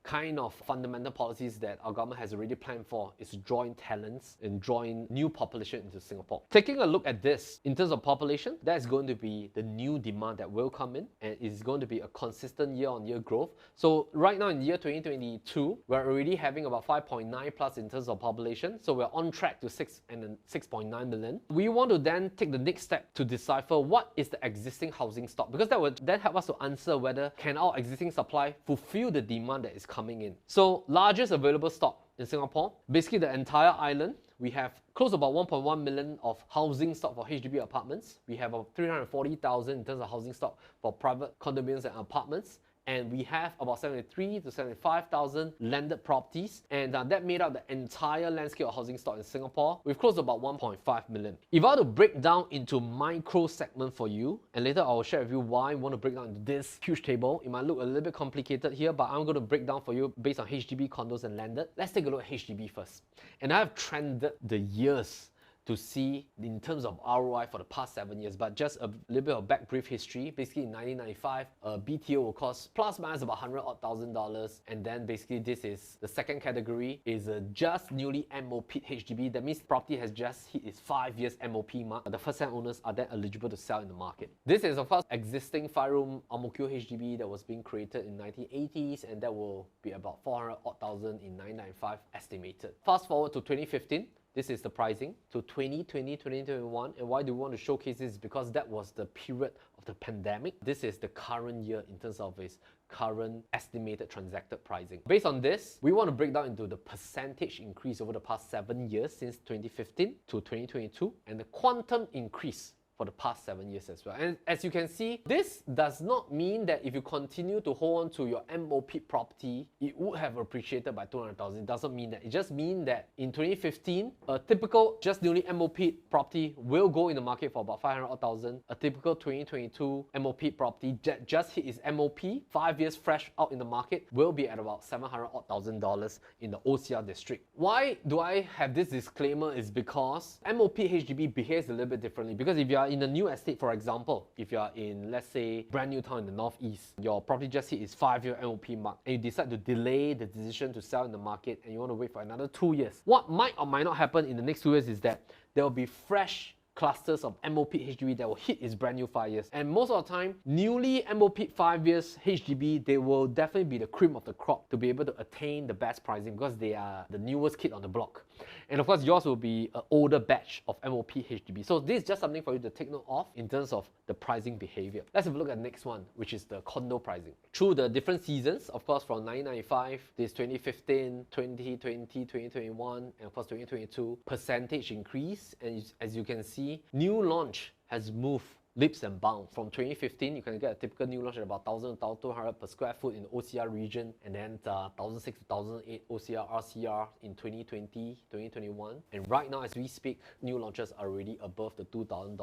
kind of fundamental policies that our government has already planned for is drawing talents and drawing new population into Singapore. Taking a look at this, in terms of population, that's going to be the new demand that will come in, and it's going to be a consistent year-on-year growth. So right now in the year 2022, we're already having about 5.9 plus in terms of population, so we're on track to 6.9 million. We want to then take the next step to decipher what is the existing housing stock, because that would then help us to answer whether can our existing supply fulfill the demand that is coming in. So largest available stock in Singapore, basically the entire island, we have close to about 1.1 million of housing stock for HDB apartments. We have about 340,000 in terms of housing stock for private condominiums and apartments. And we have about 73 to 75,000 landed properties, and that made up the entire landscape of housing stock in Singapore. We've closed about 1.5 million. If I were to break down into micro segment for you, and later I will share with you why I want to break down into this huge table. It might look a little bit complicated here, but I'm going to break down for you based on HDB, condos, and landed. Let's take a look at HDB first. And I have trended the years to see in terms of ROI for the past 7 years, but just a little bit of back brief history. Basically in 1995, BTO will cost plus minus about $100,000, and then basically this is the second category is a just newly MOP HDB. That means property has just hit its 5 years MOP mark. The first-time owners are then eligible to sell in the market. This is of course existing 5-room Ang Mo Kio HDB that was being created in 1980s, and that will be about 400,000 in 1995 estimated. Fast forward to 2015. This is the pricing to 2020, 2021. And why do we want to showcase this? Because that was the period of the pandemic. This is the current year in terms of its current estimated transacted pricing. Based on this, we want to break down into the percentage increase over the past 7 years since 2015 to 2022 and the quantum increase for the past 7 years as well. And as you can see, this does not mean that if you continue to hold on to your MOP property, it would have appreciated by 200,000. It doesn't mean that. It just means that in 2015, a typical just newly MOP property will go in the market for about 500,000. A typical 2022 MOP property that just hit its MOP, 5 years fresh out in the market, will be at about $700,000 in the OCR district. Why do I have this disclaimer? Is because MOP HDB behaves a little bit differently. Because if you are in a new estate, for example, if you are in, let's say, brand new town in the northeast, your property just hit its 5-year MOP mark, and you decide to delay the decision to sell in the market, and you want to wait for another 2 years. What might or might not happen in the next 2 years is that there will be fresh clusters of MOP HDB that will hit its brand new 5 years. And most of the time, newly MOP 5 years HDB, they will definitely be the cream of the crop to be able to attain the best pricing because they are the newest kid on the block. And of course, yours will be an older batch of MOP HDB. So this is just something for you to take note of in terms of the pricing behavior. Let's have a look at the next one, which is the condo pricing. Through the different seasons, of course, from 1995, this 2015, 2020, 2021, and of course 2022, percentage increase. And as you can see, new launch has moved leaps and bounds. From 2015, you can get a typical new launch at about 1,000 to 1,200 per square foot in the OCR region, and then 1,006 to 1,008 OCR, RCR in 2020, 2021. And right now, as we speak, new launches are already above the $2,000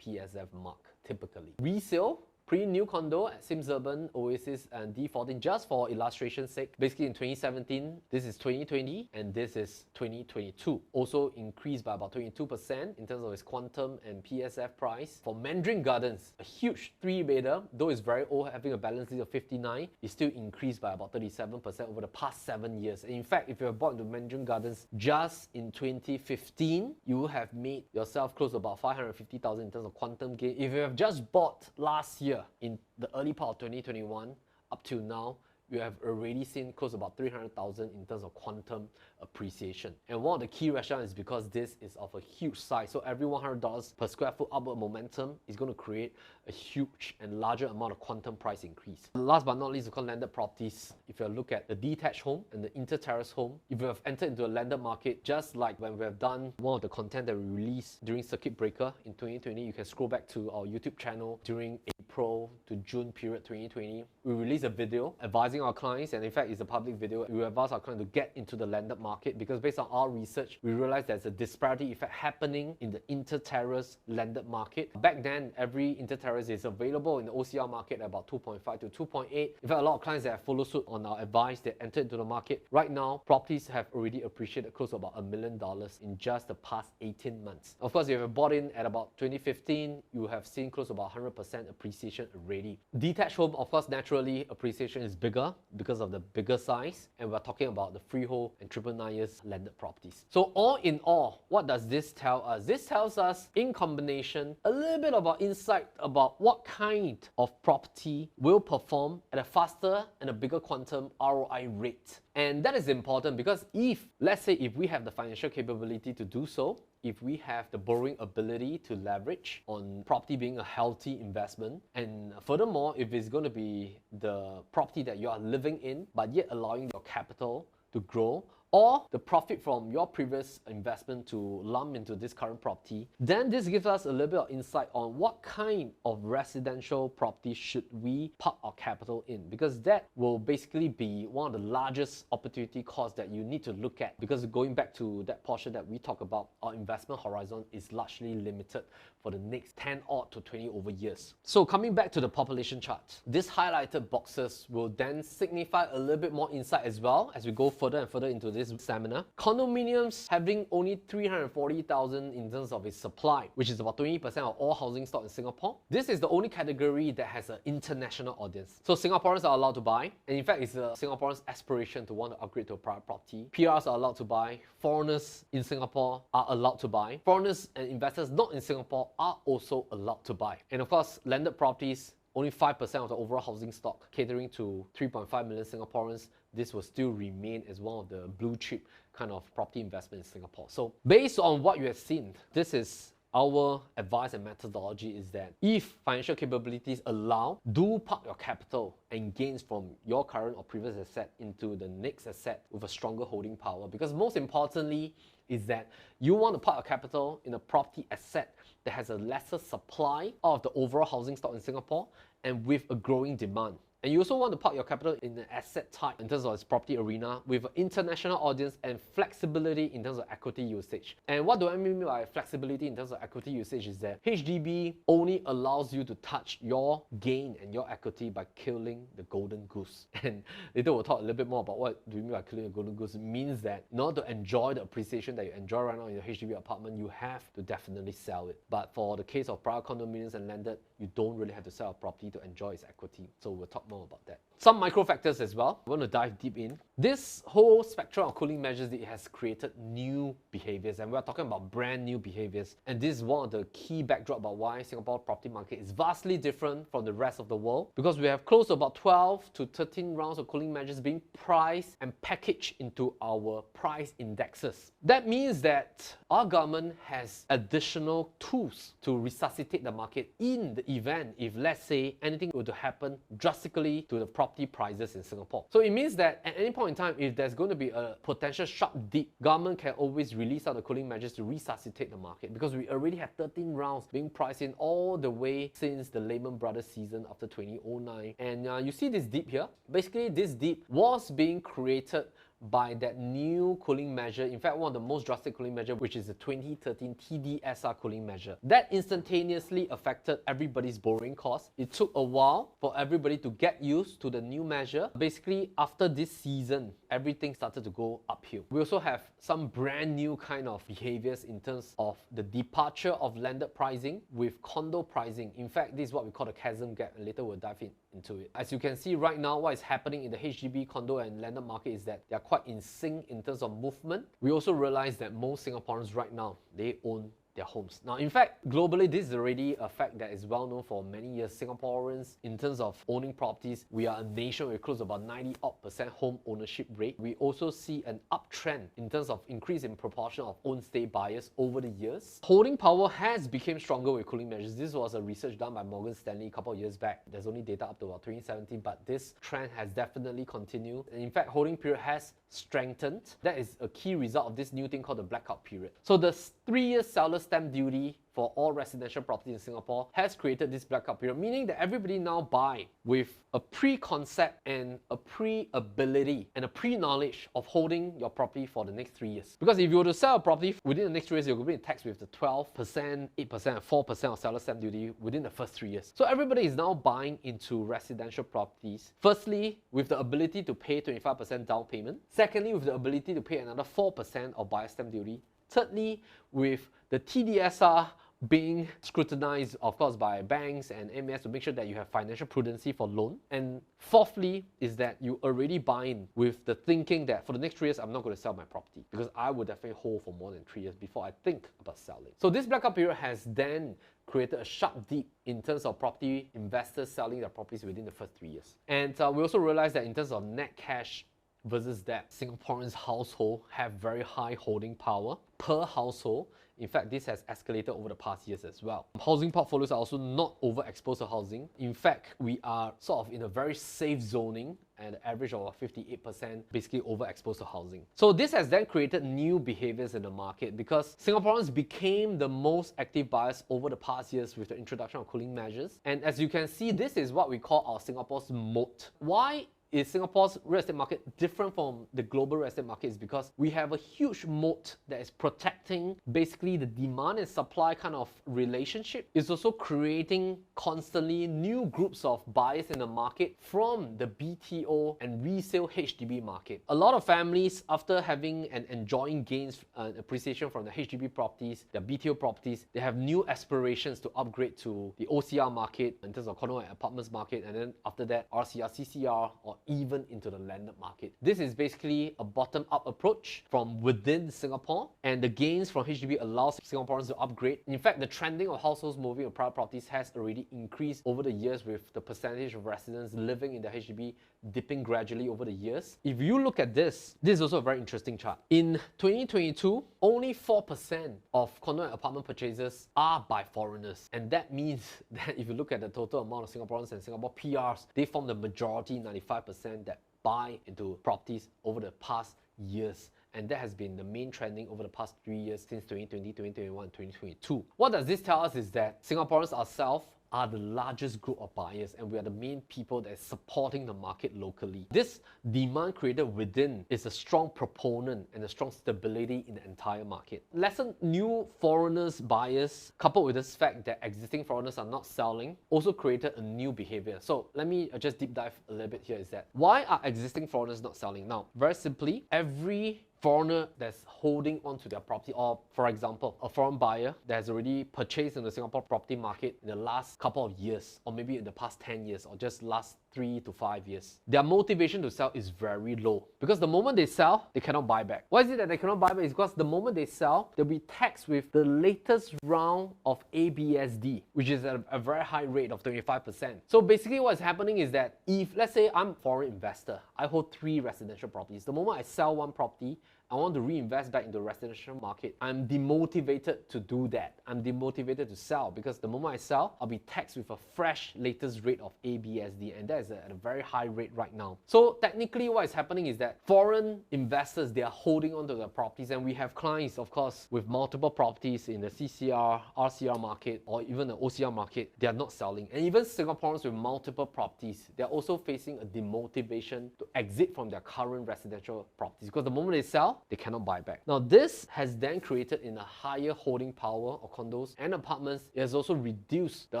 PSF mark, typically. Resale, pre-new condo at Sims Urban, Oasis, and D14, just for illustration's sake. Basically in 2017, this is 2020, and this is 2022. Also increased by about 22% in terms of its quantum and PSF price. For Mandarin Gardens, a huge 3-bedder, though it's very old, having a balance lease of 59, is still increased by about 37% over the past 7 years. And in fact, if you have bought into Mandarin Gardens just in 2015, you will have made yourself close to about 550,000 in terms of quantum gain. If you have just bought last year, in the early part of 2021, up till now, you have already seen close to about 300,000 in terms of quantum appreciation. And one of the key rationale is because this is of a huge size. So every $100 per square foot upward momentum is going to create a huge and larger amount of quantum price increase. Last but not least, of course, landed properties. If you look at the detached home and the inter-terrace home, if you have entered into a landed market, just like when we have done one of the content that we released during Circuit Breaker in 2020, you can scroll back to our YouTube channel during April to June period 2020. We released a video advising our clients, and in fact it's a public video. We advise our clients to get into the landed market because based on our research, we realized there's a disparity effect happening in the inter-terrace landed market. Back then, every inter-terrace is available in the OCR market at about 2.5 to 2.8. In fact, a lot of clients that have followed suit on our advice, they entered into the market. Right now, properties have already appreciated close to about $1 million in just the past 18 months. Of course, if you have bought in at about 2015, you have seen close to about 100% appreciation appreciation already. Detached home, of course, naturally appreciation is bigger because of the bigger size, and we're talking about the freehold and 999 years landed properties. So all in all, what does this tell us? This tells us, in combination, a little bit about insight about what kind of property will perform at a faster and a bigger quantum ROI rate. And that is important because if, let's say, if we have the financial capability to do so, if we have the borrowing ability to leverage on property being a healthy investment, and furthermore, if it's going to be the property that you are living in, but yet allowing your capital to grow, or the profit from your previous investment to lump into this current property, then this gives us a little bit of insight on what kind of residential property should we park our capital in, because that will basically be one of the largest opportunity costs that you need to look at, because going back to that portion that we talk about, our investment horizon is largely limited for the next 10 odd to 20 over years. So coming back to the population chart, these highlighted boxes will then signify a little bit more insight as well as we go further and further into this seminar. Condominiums having only 340,000 in terms of its supply, which is about 20% of all housing stock in Singapore. This is the only category that has an international audience. So Singaporeans are allowed to buy, and in fact it's a Singaporeans' aspiration to want to upgrade to a private property. PRs are allowed to buy, foreigners in Singapore are allowed to buy, foreigners and investors not in Singapore are also allowed to buy. And of course, landed properties, only 5% of the overall housing stock, catering to 3.5 million Singaporeans. This will still remain as one of the blue chip kind of property investment in Singapore. So based on what you have seen, this is our advice and methodology, is that if financial capabilities allow, do park your capital and gains from your current or previous asset into the next asset with a stronger holding power. Because most importantly is that you want to park your capital in a property asset that has a lesser supply of the overall housing stock in Singapore and with a growing demand. And you also want to park your capital in an asset type in terms of its property arena with an international audience and flexibility in terms of equity usage. And what do I mean by flexibility in terms of equity usage is that HDB only allows you to touch your gain and your equity by killing the golden goose. And later we'll talk a little bit more about what do we mean by killing the golden goose. It means that in order to enjoy the appreciation that you enjoy right now in your HDB apartment, you have to definitely sell it. But for the case of private condominiums and landed, you don't really have to sell a property to enjoy its equity. So we'll talk more about that. Some micro factors as well. I want to dive deep in. This whole spectrum of cooling measures, it has created new behaviors, and we're talking about brand new behaviors. And this is one of the key backdrop about why Singapore property market is vastly different from the rest of the world, because we have close to about 12 to 13 rounds of cooling measures being priced and packaged into our price indexes. That means that our government has additional tools to resuscitate the market in the event if, let's say, anything were to happen drastically to the property prices in Singapore. So it means that at any point in time, if there's going to be a potential sharp dip, government can always release out the cooling measures to resuscitate the market, because we already have 13 rounds being priced in all the way since the Lehman Brothers season after 2009. And you see this dip here. Basically, this dip was being created by that new cooling measure. In fact, one of the most drastic cooling measure, which is the 2013 TDSR cooling measure. That instantaneously affected everybody's borrowing costs. It took a while for everybody to get used to the new measure. Basically, after this season, everything started to go uphill. We also have some brand new kind of behaviors in terms of the departure of landed pricing with condo pricing. In fact, this is what we call the chasm gap, and later we'll dive into it. As you can see right now, what is happening in the HDB, condo and landed market is that they are quite in sync in terms of movement. We also realize that most Singaporeans right now, they own their homes. Now, in fact, globally, this is already a fact that is well known for many years. Singaporeans, in terms of owning properties, we are a nation with close to about 90% home ownership rate. We also see an uptrend in terms of increase in proportion of own stay buyers over the years. Holding power has become stronger with cooling measures. This was a research done by Morgan Stanley a couple of years back. There's only data up to about 2017, but this trend has definitely continued. And in fact, holding period has strengthened. That is a key result of this new thing called the blackout period. So the 3-year seller stamp duty for all residential property in Singapore has created this blackout period, meaning that everybody now buy with a pre-concept and a pre-ability and a pre-knowledge of holding your property for the next 3 years. Because if you were to sell a property within the next 3 years, you're going to be taxed with the 12%, 8%, and 4% of seller stamp duty within the first 3 years. So everybody is now buying into residential properties. Firstly, with the ability to pay 25% down payment. Secondly, with the ability to pay another 4% of buyer stamp duty. Thirdly, with the TDSR being scrutinized, of course, by banks and MAS to make sure that you have financial prudency for loan. And fourthly is that you already buy in with the thinking that for the next 3 years, I'm not going to sell my property, because I would definitely hold for more than 3 years before I think about selling. So this blackout period has then created a sharp dip in terms of property investors selling their properties within the first 3 years. And we also realized that in terms of net cash versus debt, Singaporeans' household have very high holding power per household. In fact, this has escalated over the past years as well. Housing portfolios are also not overexposed to housing. In fact, we are sort of in a very safe zoning, and an average of 58% basically overexposed to housing. So this has then created new behaviors in the market, because Singaporeans became the most active buyers over the past years with the introduction of cooling measures. And as you can see, this is what we call our Singapore's MOAT. Why is Singapore's real estate market different from the global real estate market? Is because we have a huge moat that is protecting basically the demand and supply kind of relationship. It's also creating constantly new groups of buyers in the market from the BTO and resale HDB market. A lot of families, after having and enjoying gains and appreciation from the HDB properties, their BTO properties, they have new aspirations to upgrade to the OCR market in terms of condo and apartments market, and then after that RCR, CCR, or even into the landed market. This is basically a bottom-up approach from within Singapore, and the gains from HDB allows Singaporeans to upgrade. In fact, the trending of households moving to private properties has already increased over the years, with the percentage of residents living in the HDB dipping gradually over the years. If you look at this is also a very interesting chart. In 2022, only 4% of condo and apartment purchases are by foreigners. And that means that if you look at the total amount of Singaporeans and Singapore PRs, they form the majority, 95%, that buy into properties over the past years. And that has been the main trending over the past 3 years, since 2020, 2021, 2022. What does this tell us is that Singaporeans ourselves are the largest group of buyers, and we are the main people that is supporting the market locally. This demand created within is a strong proponent and a strong stability in the entire market. Lesson: new foreigners buyers, coupled with this fact that existing foreigners are not selling, also created a new behavior. So let me just deep dive a little bit here. Is that why are existing foreigners not selling? Now, very simply, every foreigner that's holding on to their property, or for example, a foreign buyer that has already purchased in the Singapore property market in the last couple of years, or maybe in the past 10 years, or just last 3 to 5 years, their motivation to sell is very low, because the moment they sell, they cannot buy back. Why is it that they cannot buy back? It's because the moment they sell, they'll be taxed with the latest round of ABSD, which is at a very high rate of 25%. So basically what's happening is that if, let's say I'm a foreign investor, I hold 3 residential properties. The moment I sell one property, I want to reinvest back into the residential market, I'm demotivated to do that. I'm demotivated to sell, because the moment I sell, I'll be taxed with a fresh latest rate of ABSD, and that is at a very high rate right now. So technically what is happening is that foreign investors, they are holding on to their properties, and we have clients, of course, with multiple properties in the CCR, RCR market, or even the OCR market, they are not selling. And even Singaporeans with multiple properties, they're also facing a demotivation to exit from their current residential properties, because the moment they sell, they cannot buy back. Now, this has then created in a higher holding power of condos and apartments. It has also reduced the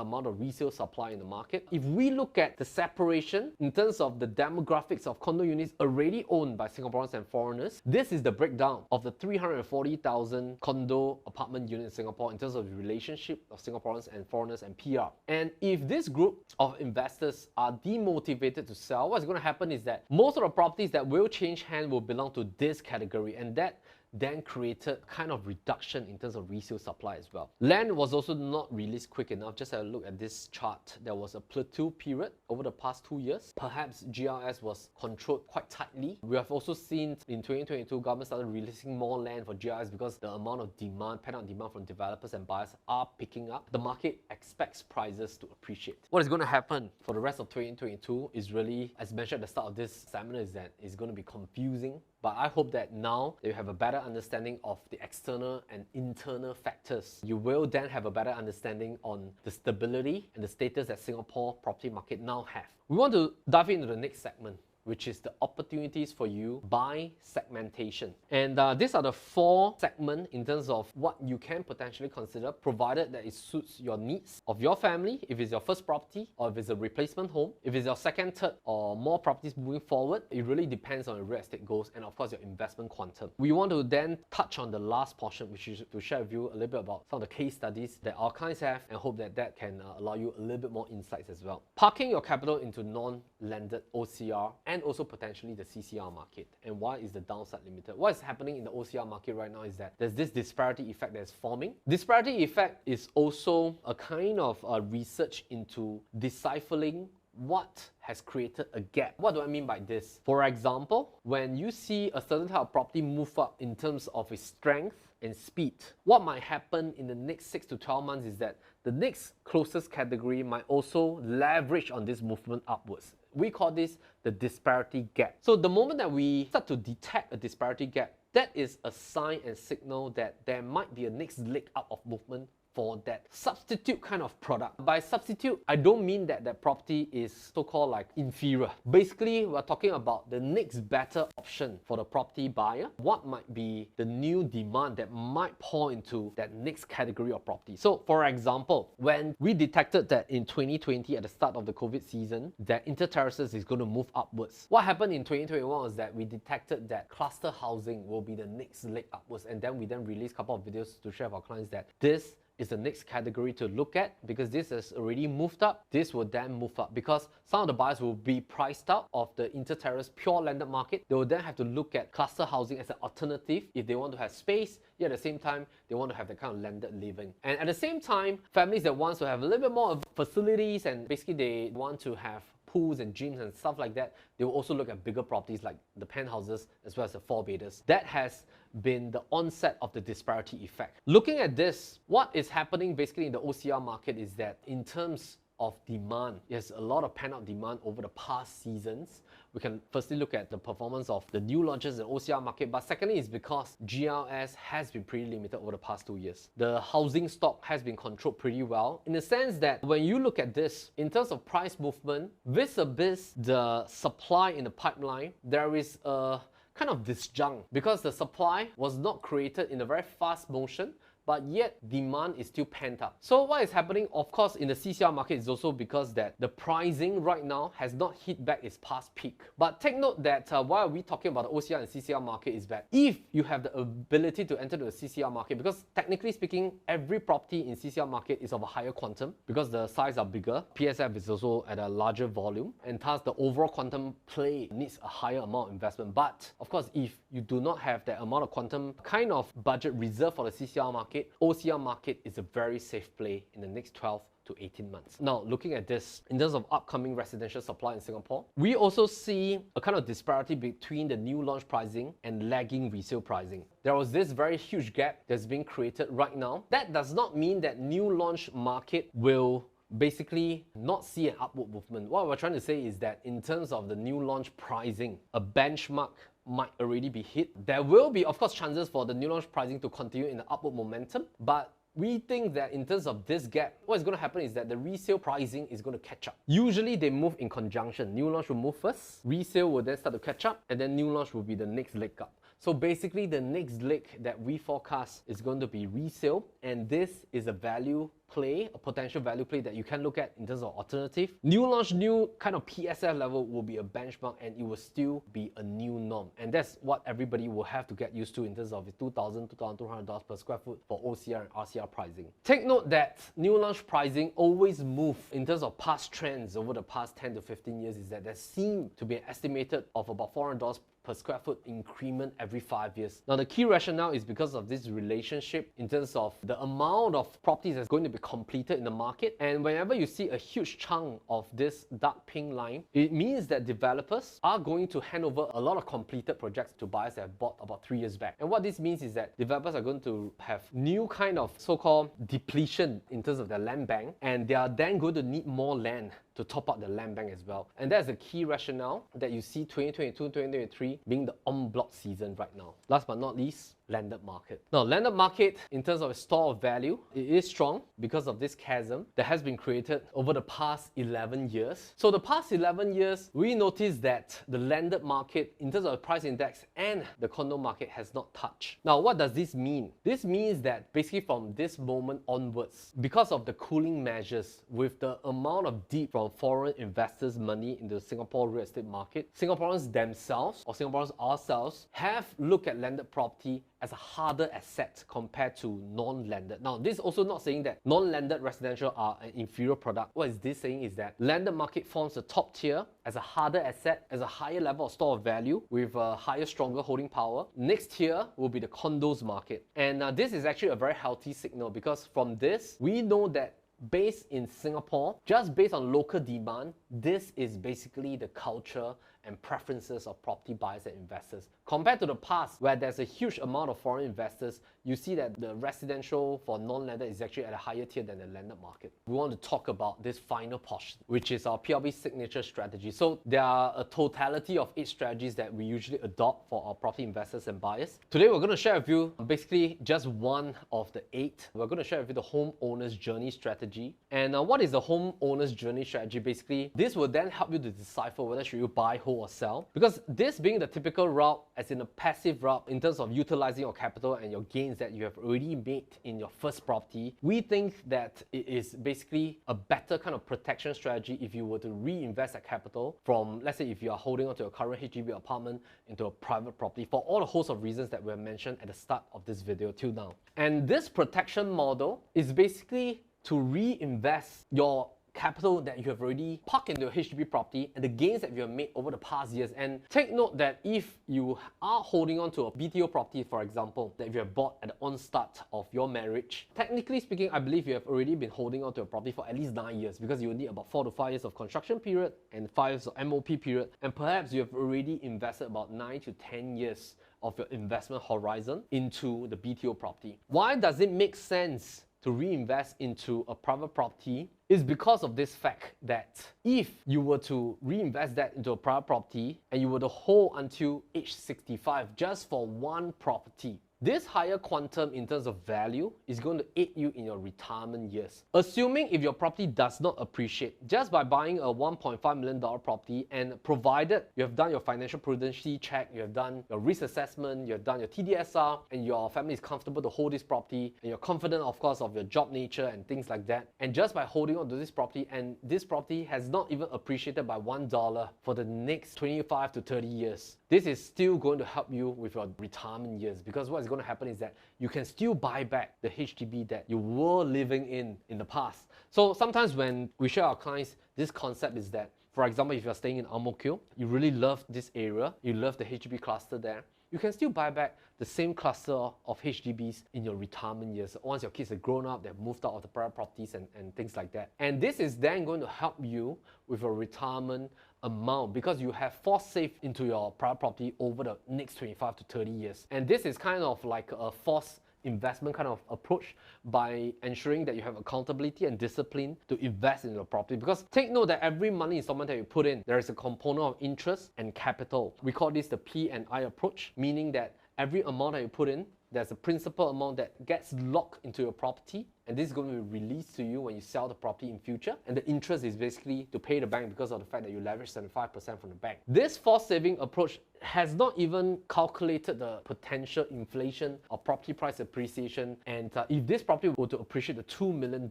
amount of resale supply in the market. If we look at the separation in terms of the demographics of condo units already owned by Singaporeans and foreigners, this is the breakdown of the 340,000 condo apartment units in Singapore in terms of the relationship of Singaporeans and foreigners and PR. And if this group of investors are demotivated to sell, what's going to happen is that most of the properties that will change hand will belong to this category, and that then created kind of reduction in terms of resale supply as well. Land was also not released quick enough. Just have a look at this chart. There was a plateau period over the past 2 years. Perhaps GRS was controlled quite tightly. We have also seen in 2022, government started releasing more land for GRS because the amount of demand, pent-up demand from developers and buyers are picking up. The market expects prices to appreciate. What is going to happen for the rest of 2022 is really, as mentioned at the start of this seminar, is that it's going to be confusing. But I hope that now that you have a better understanding of the external and internal factors, you will then have a better understanding on the stability and the status that Singapore property market now have. We want to dive into the next segment. which is the opportunities for you by segmentation. And these are the 4 segments in terms of what you can potentially consider, provided that it suits your needs of your family, if it's your first property or if it's a replacement home, if it's your second, third or more properties moving forward. It really depends on your real estate goals and of course your investment quantum. We want to then touch on the last portion, which is to share with you a little bit about some of the case studies that our clients have, and hope that that can allow you a little bit more insights as well. Parking your capital into non-landed OCR and also potentially the CCR market. And why is the downside limited? What is happening in the OCR market right now is that there's this disparity effect that's forming. Disparity effect is also a kind of research into deciphering what has created a gap. What do I mean by this? For example, when you see a certain type of property move up in terms of its strength and speed, what might happen in the next 6 to 12 months is that the next closest category might also leverage on this movement upwards. We call this the disparity gap. So the moment that we start to detect a disparity gap, that is a sign and signal that there might be a next leg up of movement for that substitute kind of product. By substitute, I don't mean that that property is so-called like inferior. Basically, we're talking about the next better option for the property buyer. What might be the new demand that might pour into that next category of property? So for example, when we detected that in 2020 at the start of the COVID season, that inter-terraces is going to move upwards. What happened in 2021 was that we detected that cluster housing will be the next leg upwards, and then we released a couple of videos to share with our clients that this is the next category to look at, because this has already moved up. This will then move up because some of the buyers will be priced out of the inter-terrace pure landed market. They will then have to look at cluster housing as an alternative if they want to have space, yet at the same time they want to have that kind of landed living. And at the same time, families that want to have a little bit more facilities and basically they want to have pools and gyms and stuff like that, they will also look at bigger properties like the penthouses as well as the 4-bedders. That has been the onset of the disparity effect. Looking at this, what is happening basically in the OCR market is that in terms of demand, there's a lot of pent-up demand over the past seasons. We can firstly look at the performance of the new launches in the OCR market, but secondly is because GLS has been pretty limited over the past 2 years. The housing stock has been controlled pretty well in the sense that when you look at this in terms of price movement vis-a-vis the supply in the pipeline, there is a kind of disjunct because the supply was not created in a very fast motion, but yet demand is still pent up. So what is happening, of course, in the CCR market is also because that the pricing right now has not hit back its past peak. But take note that why are we talking about the OCR and CCR market is that if you have the ability to enter the CCR market, because technically speaking, every property in CCR market is of a higher quantum because the size are bigger, PSF is also at a larger volume, and thus the overall quantum play needs a higher amount of investment. But of course, if you do not have that amount of quantum kind of budget reserved for the CCR market, OCR market is a very safe play in the next 12 to 18 months. Now, looking at this, in terms of upcoming residential supply in Singapore, we also see a kind of disparity between the new launch pricing and lagging resale pricing. There was this very huge gap that's being created right now. That does not mean that new launch market will basically not see an upward movement. What we're trying to say is that in terms of the new launch pricing, a benchmark might already be hit. There will be, of course, chances for the new launch pricing to continue in the upward momentum, but we think that in terms of this gap, what is going to happen is that the resale pricing is going to catch up. Usually they move in conjunction. New launch will move first, resale will then start to catch up, and then new launch will be the next leg up. So basically the next leg that we forecast is going to be resale, and this is a value play, a potential value play that you can look at in terms of alternative. New launch, new kind of PSF level will be a benchmark, and it will still be a new norm. And that's what everybody will have to get used to in terms of $2,000, $2,200 per square foot for OCR and RCR pricing. Take note that new launch pricing always move in terms of past trends over the past 10 to 15 years is that there seem to be an estimated of about $400 per square foot increment every 5 years. Now the key rationale is because of this relationship in terms of the amount of properties that's going to be completed in the market, and whenever you see a huge chunk of this dark pink line, it means that developers are going to hand over a lot of completed projects to buyers that have bought about 3 years back. And what this means is that developers are going to have new kind of so-called depletion in terms of their land bank, and they are then going to need more land to top up the land bank as well. And that's the key rationale that you see 2022, 2023 being the en bloc season right now. Last but not least, landed market. Now, landed market, in terms of store of value, it is strong because of this chasm that has been created over the past 11 years. So the past 11 years, we noticed that the landed market, in terms of the price index and the condo market, has not touched. Now, what does this mean? This means that basically from this moment onwards, because of the cooling measures, with the amount of deep from foreign investors' money into the Singapore real estate market, Singaporeans themselves, or Singaporeans ourselves, have looked at landed property as a harder asset compared to non-landed. Now, this is also not saying that non-landed residential are an inferior product. What is this saying is that landed market forms the top tier as a harder asset, as a higher level of store of value with a higher, stronger holding power. Next tier will be the condos market. And this is actually a very healthy signal, because from this, we know that based in Singapore, just based on local demand, this is basically the culture and preferences of property buyers and investors. Compared to the past, where there's a huge amount of foreign investors, you see that the residential for non-landed is actually at a higher tier than the landed market. We want to talk about this final portion, which is our PLB Signature Strategy. So there are a totality of 8 strategies that we usually adopt for our property investors and buyers. Today, we're going to share with you basically just one of the 8. We're going to share with you the homeowner's journey strategy. And what is the homeowner's journey strategy? Basically, this will then help you to decipher whether should you buy, hold, or sell. Because this being the typical route, as in a passive route, in terms of utilizing your capital and your gains that you have already made in your first property, we think that it is basically a better kind of protection strategy if you were to reinvest that capital from, let's say, if you are holding onto a current HDB apartment into a private property, for all the host of reasons that were mentioned at the start of this video till now. And this protection model is basically to reinvest your capital that you have already parked into a HDB property and the gains that you have made over the past years. And take note that if you are holding on to a BTO property, for example, that you have bought at the onstart of your marriage, technically speaking, I believe you have already been holding on to a property for at least 9 years, because you will need about 4 to 5 years of construction period and 5 years of MOP period, and perhaps you have already invested about 9 to 10 years of your investment horizon into the BTO property. Why does it make sense to reinvest into a private property? Is because of this fact that if you were to reinvest that into a private property and you were to hold until age 65 just for one property, this higher quantum in terms of value is going to aid you in your retirement years. Assuming if your property does not appreciate, just by buying a $1.5 million property, and provided you have done your financial prudency check, you have done your risk assessment, you have done your TDSR, and your family is comfortable to hold this property, and you're confident, of course, of your job nature and things like that, and just by holding on to this property, and this property has not even appreciated by $1 for the next 25 to 30 years, this is still going to help you with your retirement years, because what is going to happen is that you can still buy back the HDB that you were living in the past. So sometimes when we share our clients, this concept is that, for example, if you're staying in Ang Mo Kio, you really love this area, you love the HDB cluster there, you can still buy back the same cluster of HDBs in your retirement years. Once your kids are grown up, they've moved out of the private properties and things like that. And this is then going to help you with your retirement amount, because you have forced save into your private property over the next 25 to 30 years. And this is kind of like a forced investment kind of approach by ensuring that you have accountability and discipline to invest in your property. Because take note that every money installment that you put in, there is a component of interest and capital. We call this the P&I approach, meaning that every amount that you put in, there's a principal amount that gets locked into your property, and this is going to be released to you when you sell the property in future. And the interest is basically to pay the bank because of the fact that you leverage 75% from the bank. This forced saving approach has not even calculated the potential inflation of property price appreciation. And if this property were to appreciate to $2 million,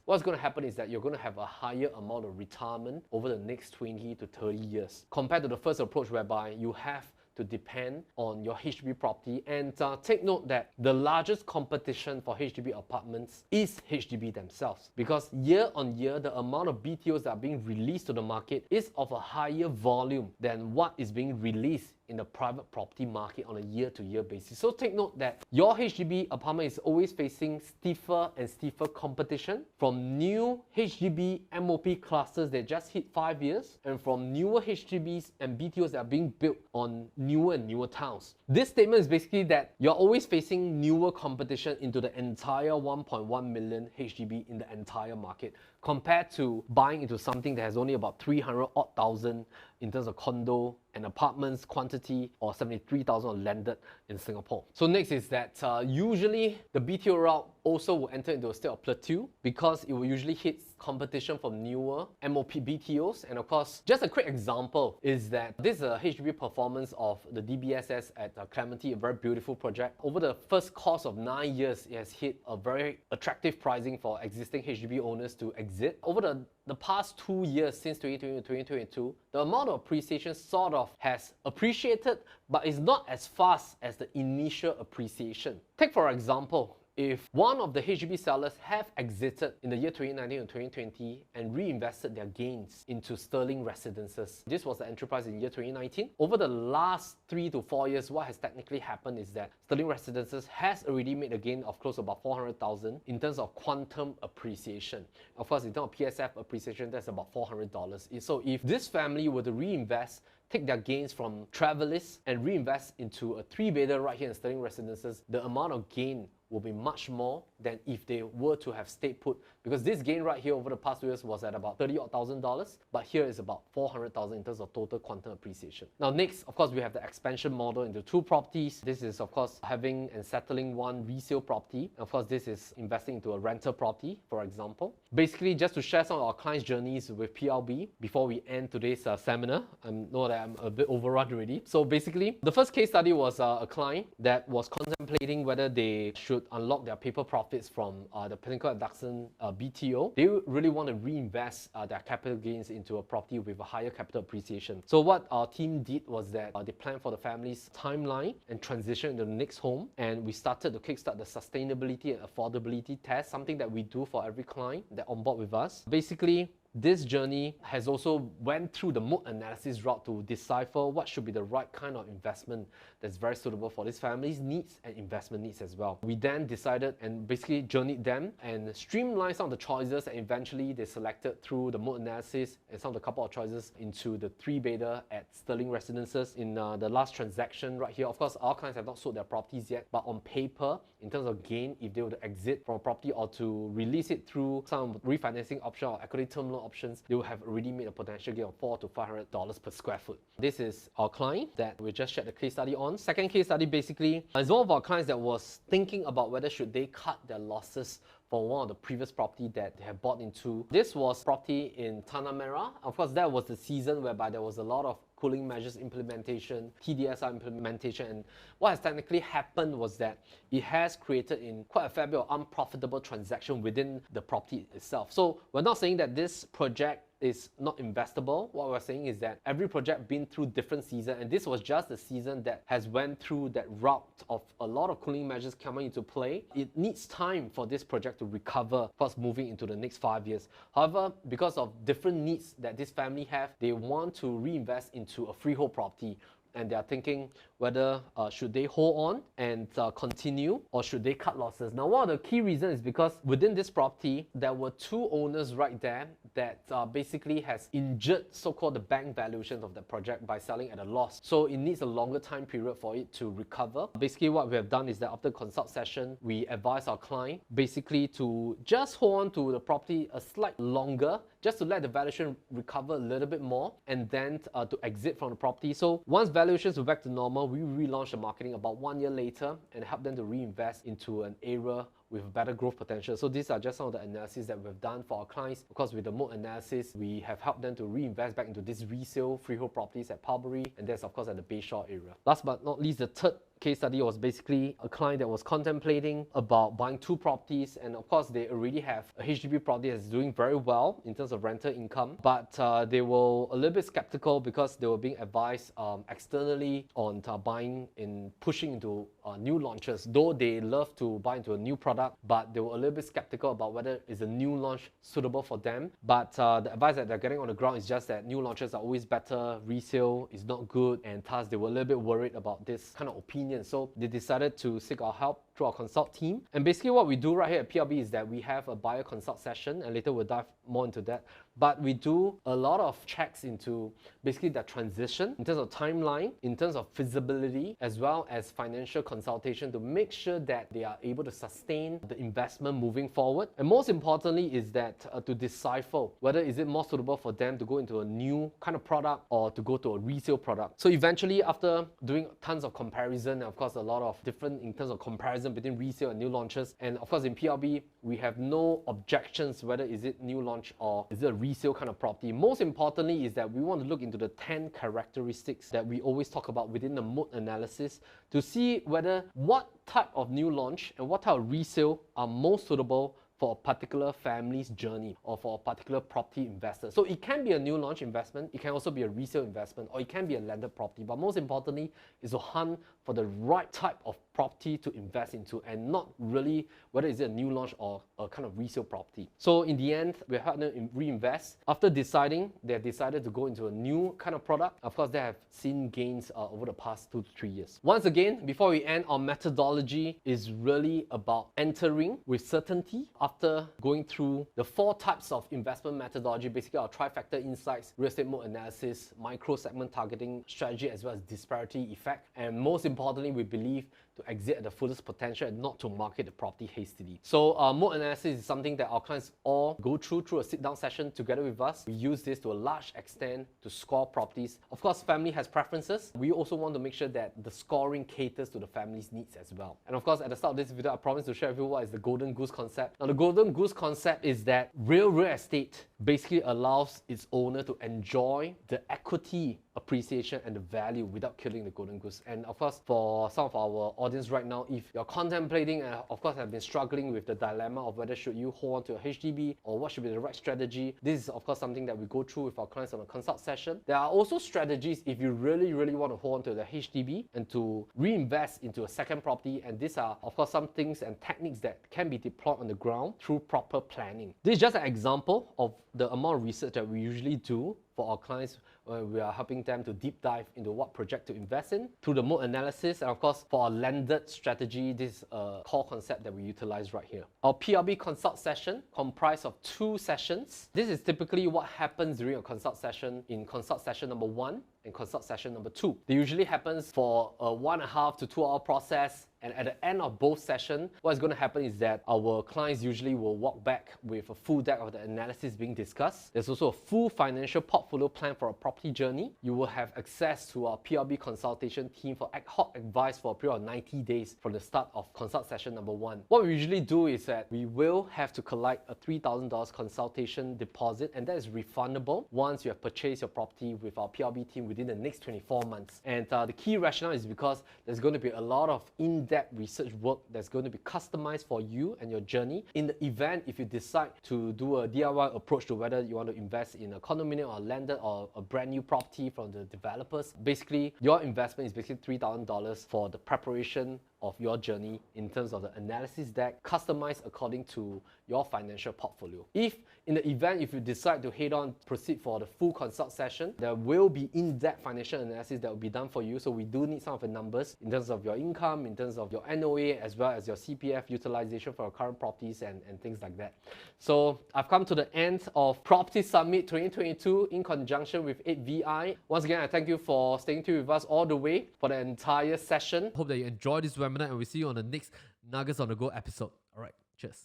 what's going to happen is that you're going to have a higher amount of retirement over the next 20 to 30 years, compared to the first approach whereby you have to depend on your HDB property. And take note that the largest competition for HDB apartments is HDB themselves, because year on year, the amount of BTOs that are being released to the market is of a higher volume than what is being released in the private property market on a year-to-year basis. So take note that your HDB apartment is always facing stiffer and stiffer competition from new HDB MOP clusters that just hit 5 years, and from newer HDBs and BTOs that are being built on newer and newer towns. This statement is basically that you're always facing newer competition into the entire 1.1 million HDB in the entire market, compared to buying into something that has only about 300,000 in terms of condo and apartments quantity, or 73,000 landed in Singapore. So next is that usually the BTO route also will enter into a state of plateau because it will usually hit competition from newer MOP BTOs. And of course, just a quick example is that this is a HDB performance of the DBSS at Clementi, a very beautiful project. Over the first course of 9 years, it has hit a very attractive pricing for existing HDB owners to exit. Over the past 2 years, since 2020 to 2022, the amount of appreciation sort of has appreciated, but is not as fast as the initial appreciation. Take for example, if one of the HDB sellers have exited in the year 2019 and 2020 and reinvested their gains into sterling residences, this was the enterprise in year 2019. Over the last 3 to 4 years, what has technically happened is that sterling residences has already made a gain of close to about 400,000 in terms of quantum appreciation. Of course, in terms of PSF appreciation, that's about $400. So if this family were to reinvest, take their gains from Travelers and reinvest into a 3-bedder right here in sterling residences, the amount of gain will be much more than if they were to have stayed put, because this gain right here over the past 2 years was at about $30,000, but here is about 400,000 in terms of total quantum appreciation. Now next, of course, we have the expansion model into 2 properties. This is of course having and settling 1 resale property. Of course, this is investing into a rental property, for example. Basically, just to share some of our clients' journeys with PLB before we end today's seminar. I know that I'm a bit overrun already. So basically, the first case study was a client that was contemplating whether they should unlock their paper profits from the Pinnacle at Duxton BTO. They really want to reinvest their capital gains into a property with a higher capital appreciation. So what our team did was that they planned for the family's timeline and transition into the next home, and we started to kickstart the sustainability and affordability test, something that we do for every client that on board with us. Basically, this journey has also went through the MOAT analysis route to decipher what should be the right kind of investment that's very suitable for this family's needs and investment needs as well. We then decided and basically journeyed them and streamlined some of the choices, and eventually they selected through the MOAT analysis and some of the couple of choices into the 3-bedder at Sterling Residences in the last transaction right here. Of course, our clients have not sold their properties yet, but on paper, in terms of gain, if they were to exit from a property or to release it through some refinancing option or equity term loan options, they will have already made a potential gain of $400 to $500 per square foot. This is our client that we just shared the case study on. Second case study basically is one of our clients that was thinking about whether should they cut their losses for one of the previous property that they have bought into. This was property in Tanah Merah. Of course, that was the season whereby there was a lot of cooling measures implementation, TDSR implementation, and what has technically happened was that it has created in quite a fair bit of unprofitable transaction within the property itself. So we're not saying that this project is not investable. What we're saying is that every project been through different season, and this was just the season that has went through that route of a lot of cooling measures coming into play. It needs time for this project to recover first moving into the next 5 years. However, because of different needs that this family have, they want to reinvest into a freehold property, and they are thinking whether should they hold on and continue, or should they cut losses. Now, one of the key reasons is because within this property, there were 2 owners right there that basically has injured so-called the bank valuations of the project by selling at a loss. So it needs a longer time period for it to recover. Basically, what we have done is that after consult session, we advise our client basically to just hold on to the property a slight longer, just to let the valuation recover a little bit more, and then to exit from the property. So once valuations were back to normal, we relaunched the marketing about 1 year later and helped them to reinvest into an area with better growth potential. So these are just some of the analyses that we've done for our clients. Of course, with the MOAT analysis, we have helped them to reinvest back into this resale freehold properties at Parbury, and that's of course at the Bayshore area. Last but not least, the third case study was basically a client that was contemplating about buying 2 properties, and of course they already have a HDB property that's doing very well in terms of rental income, but they were a little bit skeptical because they were being advised externally on buying and pushing into new launches. Though they love to buy into a new product, but they were a little bit skeptical about whether is a new launch suitable for them. But the advice that they're getting on the ground is just that new launches are always better, resale is not good, and thus they were a little bit worried about this kind of opinion. So they decided to seek our help through our consult team. And basically what we do right here at PLB is that we have a buyer consult session, and later we'll dive more into that. But we do a lot of checks into basically their transition in terms of timeline, in terms of feasibility, as well as financial consultation to make sure that they are able to sustain the investment moving forward. And most importantly is that to decipher whether is it more suitable for them to go into a new kind of product or to go to a resale product. So eventually, after doing tons of comparison, and of course a lot of different in terms of comparison between resale and new launches, and of course in PLB we have no objections whether is it new launch or is it a resale kind of property. Most importantly is that we want to look into the 10 characteristics that we always talk about within the MOAT analysis to see whether what type of new launch and what type of resale are most suitable for a particular family's journey or for a particular property investor. So it can be a new launch investment, it can also be a resale investment, or it can be a landed property. But most importantly is to hunt for the right type of property to invest into, and not really whether is it a new launch or a kind of resale property. So in the end, we're helping them reinvest. After deciding, they have decided to go into a new kind of product. Of course, they have seen gains over the past 2 to 3 years. Once again, before we end, our methodology is really about entering with certainty after going through the 4 types of investment methodology, basically our trifecta insights, real estate mode analysis, micro segment targeting strategy, as well as disparity effect. And most importantly, we believe to exit at the fullest potential and not to market the property hastily. So mode analysis is something that our clients all go through a sit-down session together with us. We use this to a large extent to score properties. Of course, family has preferences. We also want to make sure that the scoring caters to the family's needs as well. And of course, at the start of this video, I promised to share with you what is the Golden Goose concept. Now, the Golden Goose concept is that real estate basically allows its owner to enjoy the equity appreciation and the value without killing the golden goose. And of course, for some of our audience right now, if you're contemplating and of course have been struggling with the dilemma of whether should you hold on to a HDB or what should be the right strategy, this is of course something that we go through with our clients on a consult session. There are also strategies if you really want to hold on to the HDB and to reinvest into a second property, and these are of course some things and techniques that can be deployed on the ground through proper planning. This is just an example of the amount of research that we usually do for our clients when we are helping them to deep dive into what project to invest in through the mode analysis. And of course, for our landed strategy, this is a core concept that we utilize right here. Our PLB consult session comprised of 2 sessions. This is typically what happens during a consult session in consult session number 1 and consult session number 2. They usually happens for a 1.5 to 2 hour process. And at the end of both sessions, what's going to happen is that our clients usually will walk back with a full deck of the analysis being discussed. There's also a full financial portfolio plan for a property journey. You will have access to our PLB consultation team for ad hoc advice for a period of 90 days from the start of consult session number 1. What we usually do is that we will have to collect a $3,000 consultation deposit, and that is refundable once you have purchased your property with our PLB team within the next 24 months. And the key rationale is because there's going to be a lot of in-depth research work that's going to be customized for you and your journey. In the event if you decide to do a DIY approach to whether you want to invest in a condominium or landed or a brand new property from the developers, basically your investment is basically $3,000 for the preparation of your journey in terms of the analysis deck customized according to your financial portfolio. If in the event if you decide to head on proceed for the full consult session, there will be in-depth financial analysis that will be done for you. So we do need some of the numbers in terms of your income, in terms of your NOA, as well as your CPF utilization for your current properties and things like that. So I've come to the end of Property Summit 2022 in conjunction with 8VI. Once again, I thank you for staying tuned with us all the way for the entire session. Hope that you enjoyed this webinar, and we'll see you on the next Nuggets on the Go episode. Alright, cheers.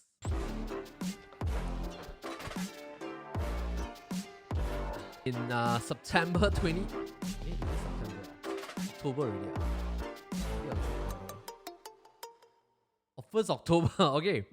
In September 20... October already. Yeah, September. 1st October, okay.